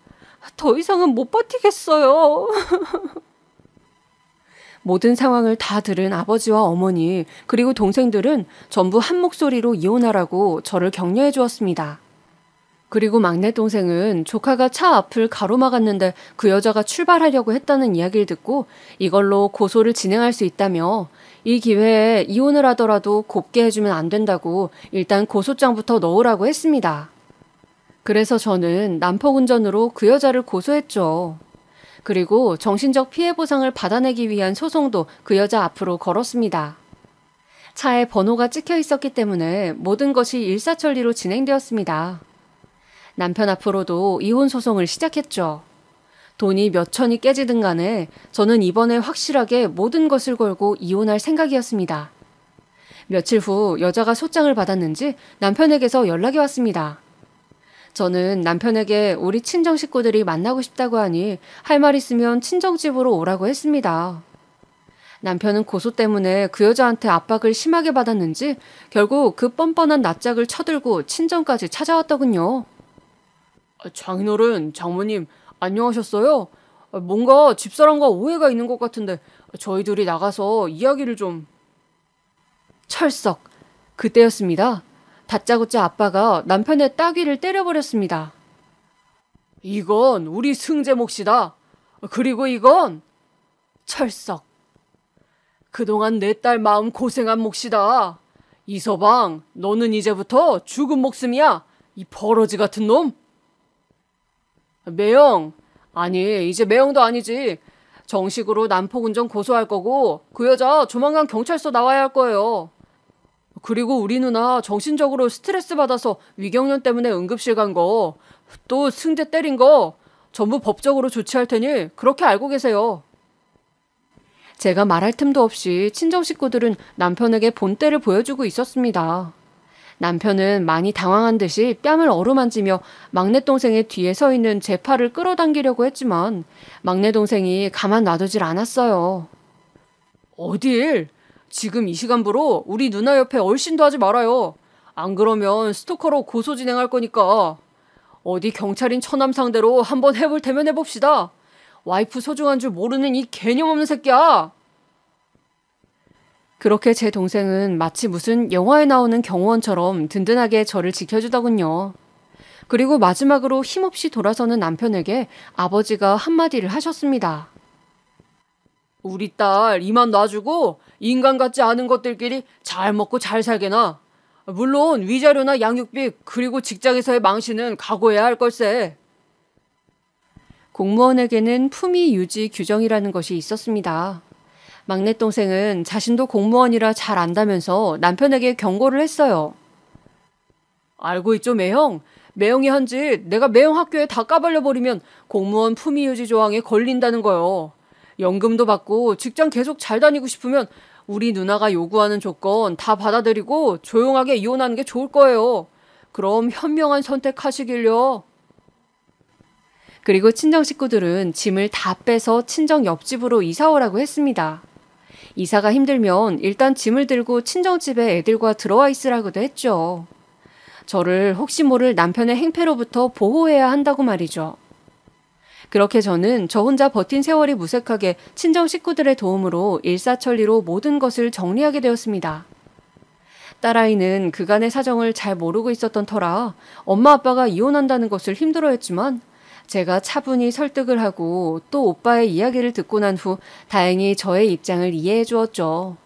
Speaker 3: 더 이상은 못 버티겠어요. 모든 상황을 다 들은 아버지와 어머니 그리고 동생들은 전부 한 목소리로 이혼하라고 저를 격려해 주었습니다. 그리고 막내 동생은 조카가 차 앞을 가로막았는데 그 여자가 출발하려고 했다는 이야기를 듣고 이걸로 고소를 진행할 수 있다며 이 기회에 이혼을 하더라도 곱게 해주면 안 된다고 일단 고소장부터 넣으라고 했습니다. 그래서 저는 난폭운전으로 그 여자를 고소했죠. 그리고 정신적 피해 보상을 받아내기 위한 소송도 그 여자 앞으로 걸었습니다. 차에 번호가 찍혀 있었기 때문에 모든 것이 일사천리로 진행되었습니다. 남편 앞으로도 이혼 소송을 시작했죠. 돈이 몇 천이 깨지든 간에 저는 이번에 확실하게 모든 것을 걸고 이혼할 생각이었습니다. 며칠 후 여자가 소장을 받았는지 남편에게서 연락이 왔습니다. 저는 남편에게 우리 친정 식구들이 만나고 싶다고 하니 할 말 있으면 친정집으로 오라고 했습니다. 남편은 고소 때문에 그 여자한테 압박을 심하게 받았는지 결국 그 뻔뻔한 낯짝을 쳐들고 친정까지 찾아왔더군요. 장인어른, 장모님 안녕하셨어요? 뭔가 집사람과 오해가 있는 것 같은데 저희 둘이 나가서 이야기를 좀... 철석. 그때였습니다. 다짜고짜 아빠가 남편의 따귀를 때려버렸습니다. 이건 우리 승재 몫이다. 그리고 이건 철석. 그동안 내 딸 마음 고생한 몫이다. 이서방, 너는 이제부터 죽은 목숨이야. 이 버러지 같은 놈. 매영. 아니, 이제 매영도 아니지. 정식으로 난폭 운전 고소할 거고 그 여자 조만간 경찰서 나와야 할 거예요. 그리고 우리 누나 정신적으로 스트레스 받아서 위경련 때문에 응급실 간 거, 또 승재 때린 거 전부 법적으로 조치할 테니 그렇게 알고 계세요. 제가 말할 틈도 없이 친정 식구들은 남편에게 본때를 보여주고 있었습니다. 남편은 많이 당황한 듯이 뺨을 어루만지며 막내 동생의 뒤에 서 있는 제 팔을 끌어당기려고 했지만 막내 동생이 가만 놔두질 않았어요. 어딜? 지금 이 시간부로 우리 누나 옆에 얼씬도 하지 말아요. 안 그러면 스토커로 고소 진행할 거니까. 어디 경찰인 처남 상대로 한번 해볼 테면 해봅시다. 와이프 소중한 줄 모르는 이 개념 없는 새끼야. 그렇게 제 동생은 마치 무슨 영화에 나오는 경호원처럼 든든하게 저를 지켜주더군요. 그리고 마지막으로 힘없이 돌아서는 남편에게 아버지가 한마디를 하셨습니다. 우리 딸 이만 놔주고 인간 같지 않은 것들끼리 잘 먹고 잘 살게나. 물론 위자료나 양육비 그리고 직장에서의 망신은 각오해야 할 걸세. 공무원에게는 품위 유지 규정이라는 것이 있었습니다. 막내 동생은 자신도 공무원이라 잘 안다면서 남편에게 경고를 했어요. 알고 있죠, 매형? 매형이 한 짓 내가 매형 학교에 다 까발려버리면 공무원 품위 유지 조항에 걸린다는 거요. 연금도 받고 직장 계속 잘 다니고 싶으면 우리 누나가 요구하는 조건 다 받아들이고 조용하게 이혼하는 게 좋을 거예요. 그럼 현명한 선택하시길요. 그리고 친정 식구들은 짐을 다 빼서 친정 옆집으로 이사 오라고 했습니다. 이사가 힘들면 일단 짐을 들고 친정집에 애들과 들어와 있으라고도 했죠. 저를 혹시 모를 남편의 행패로부터 보호해야 한다고 말이죠. 그렇게 저는 저 혼자 버틴 세월이 무색하게 친정 식구들의 도움으로 일사천리로 모든 것을 정리하게 되었습니다. 딸아이는 그간의 사정을 잘 모르고 있었던 터라 엄마 아빠가 이혼한다는 것을 힘들어했지만 제가 차분히 설득을 하고 또 오빠의 이야기를 듣고 난 후 다행히 저의 입장을 이해해 주었죠.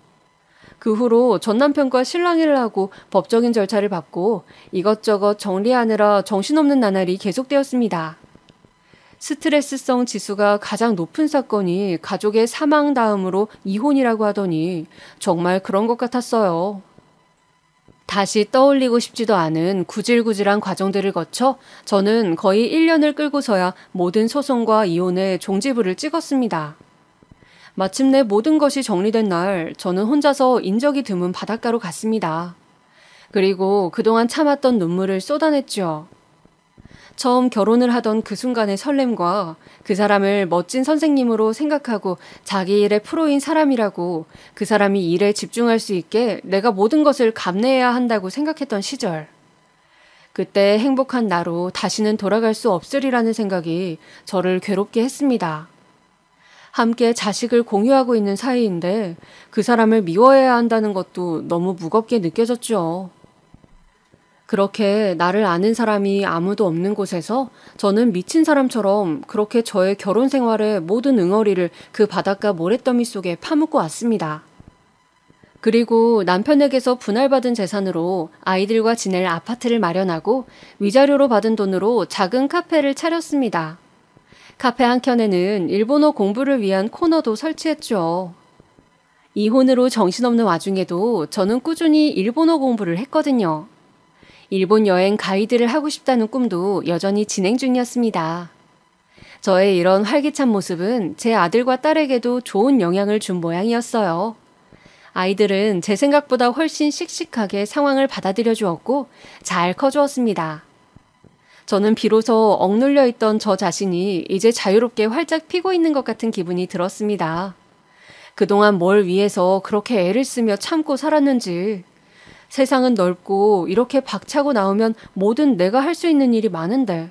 Speaker 3: 그 후로 전 남편과 실랑이를 하고 법적인 절차를 밟고 이것저것 정리하느라 정신없는 나날이 계속되었습니다. 스트레스성 지수가 가장 높은 사건이 가족의 사망 다음으로 이혼이라고 하더니 정말 그런 것 같았어요. 다시 떠올리고 싶지도 않은 구질구질한 과정들을 거쳐 저는 거의 1년을 끌고서야 모든 소송과 이혼의 종지부를 찍었습니다. 마침내 모든 것이 정리된 날 저는 혼자서 인적이 드문 바닷가로 갔습니다. 그리고 그동안 참았던 눈물을 쏟아냈죠. 처음 결혼을 하던 그 순간의 설렘과 그 사람을 멋진 선생님으로 생각하고 자기 일에 프로인 사람이라고 그 사람이 일에 집중할 수 있게 내가 모든 것을 감내해야 한다고 생각했던 시절. 그때 행복한 나로 다시는 돌아갈 수 없으리라는 생각이 저를 괴롭게 했습니다. 함께 자식을 공유하고 있는 사이인데 그 사람을 미워해야 한다는 것도 너무 무겁게 느껴졌죠. 그렇게 나를 아는 사람이 아무도 없는 곳에서 저는 미친 사람처럼 그렇게 저의 결혼 생활의 모든 응어리를 그 바닷가 모래더미 속에 파묻고 왔습니다. 그리고 남편에게서 분할받은 재산으로 아이들과 지낼 아파트를 마련하고 위자료로 받은 돈으로 작은 카페를 차렸습니다. 카페 한켠에는 일본어 공부를 위한 코너도 설치했죠. 이혼으로 정신없는 와중에도 저는 꾸준히 일본어 공부를 했거든요. 일본 여행 가이드를 하고 싶다는 꿈도 여전히 진행 중이었습니다. 저의 이런 활기찬 모습은 제 아들과 딸에게도 좋은 영향을 준 모양이었어요. 아이들은 제 생각보다 훨씬 씩씩하게 상황을 받아들여 주었고 잘 커주었습니다. 저는 비로소 억눌려 있던 저 자신이 이제 자유롭게 활짝 피고 있는 것 같은 기분이 들었습니다. 그동안 뭘 위해서 그렇게 애를 쓰며 참고 살았는지. 세상은 넓고 이렇게 박차고 나오면 뭐든 내가 할 수 있는 일이 많은데.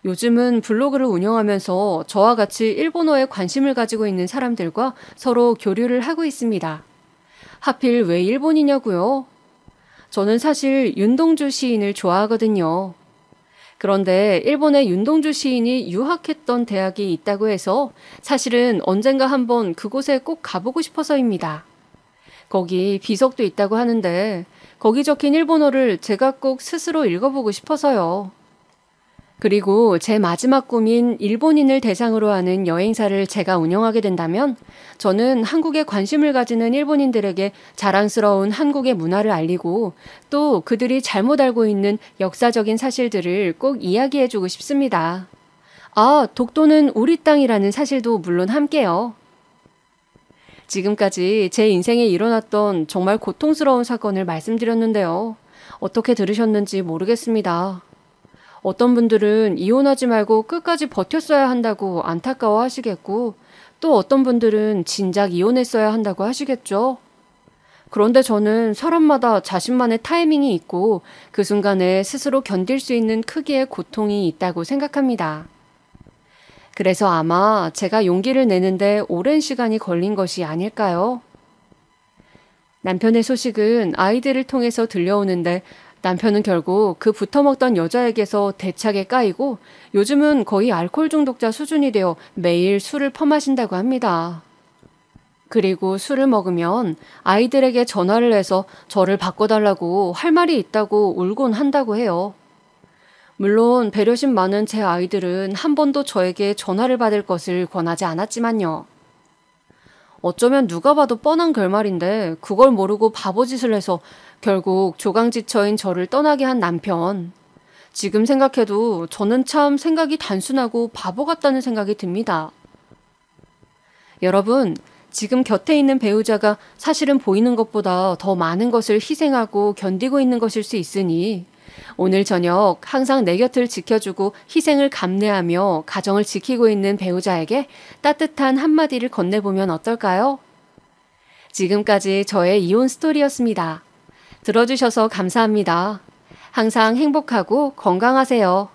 Speaker 3: 요즘은 블로그를 운영하면서 저와 같이 일본어에 관심을 가지고 있는 사람들과 서로 교류를 하고 있습니다. 하필 왜 일본이냐고요? 저는 사실 윤동주 시인을 좋아하거든요. 그런데 일본에 윤동주 시인이 유학했던 대학이 있다고 해서 사실은 언젠가 한번 그곳에 꼭 가보고 싶어서입니다. 거기 비석도 있다고 하는데 거기 적힌 일본어를 제가 꼭 스스로 읽어보고 싶어서요. 그리고 제 마지막 꿈인 일본인을 대상으로 하는 여행사를 제가 운영하게 된다면 저는 한국에 관심을 가지는 일본인들에게 자랑스러운 한국의 문화를 알리고 또 그들이 잘못 알고 있는 역사적인 사실들을 꼭 이야기해주고 싶습니다. 아, 독도는 우리 땅이라는 사실도 물론 함께요. 지금까지 제 인생에 일어났던 정말 고통스러운 사건을 말씀드렸는데요. 어떻게 들으셨는지 모르겠습니다. 어떤 분들은 이혼하지 말고 끝까지 버텼어야 한다고 안타까워 하시겠고, 또 어떤 분들은 진작 이혼했어야 한다고 하시겠죠. 그런데 저는 사람마다 자신만의 타이밍이 있고 그 순간에 스스로 견딜 수 있는 크기의 고통이 있다고 생각합니다. 그래서 아마 제가 용기를 내는데 오랜 시간이 걸린 것이 아닐까요? 남편의 소식은 아이들을 통해서 들려오는데 남편은 결국 그 붙어먹던 여자에게서 대차게 까이고 요즘은 거의 알코올 중독자 수준이 되어 매일 술을 퍼마신다고 합니다. 그리고 술을 먹으면 아이들에게 전화를 해서 저를 바꿔달라고 할 말이 있다고 울곤 한다고 해요. 물론 배려심 많은 제 아이들은 한 번도 저에게 전화를 받을 것을 권하지 않았지만요. 어쩌면 누가 봐도 뻔한 결말인데 그걸 모르고 바보짓을 해서 결국 조강지처인 저를 떠나게 한 남편. 지금 생각해도 저는 참 생각이 단순하고 바보 같다는 생각이 듭니다. 여러분, 지금 곁에 있는 배우자가 사실은 보이는 것보다 더 많은 것을 희생하고 견디고 있는 것일 수 있으니 오늘 저녁 항상 내 곁을 지켜주고 희생을 감내하며 가정을 지키고 있는 배우자에게 따뜻한 한마디를 건네보면 어떨까요? 지금까지 저의 이혼 스토리였습니다. 들어주셔서 감사합니다. 항상 행복하고 건강하세요.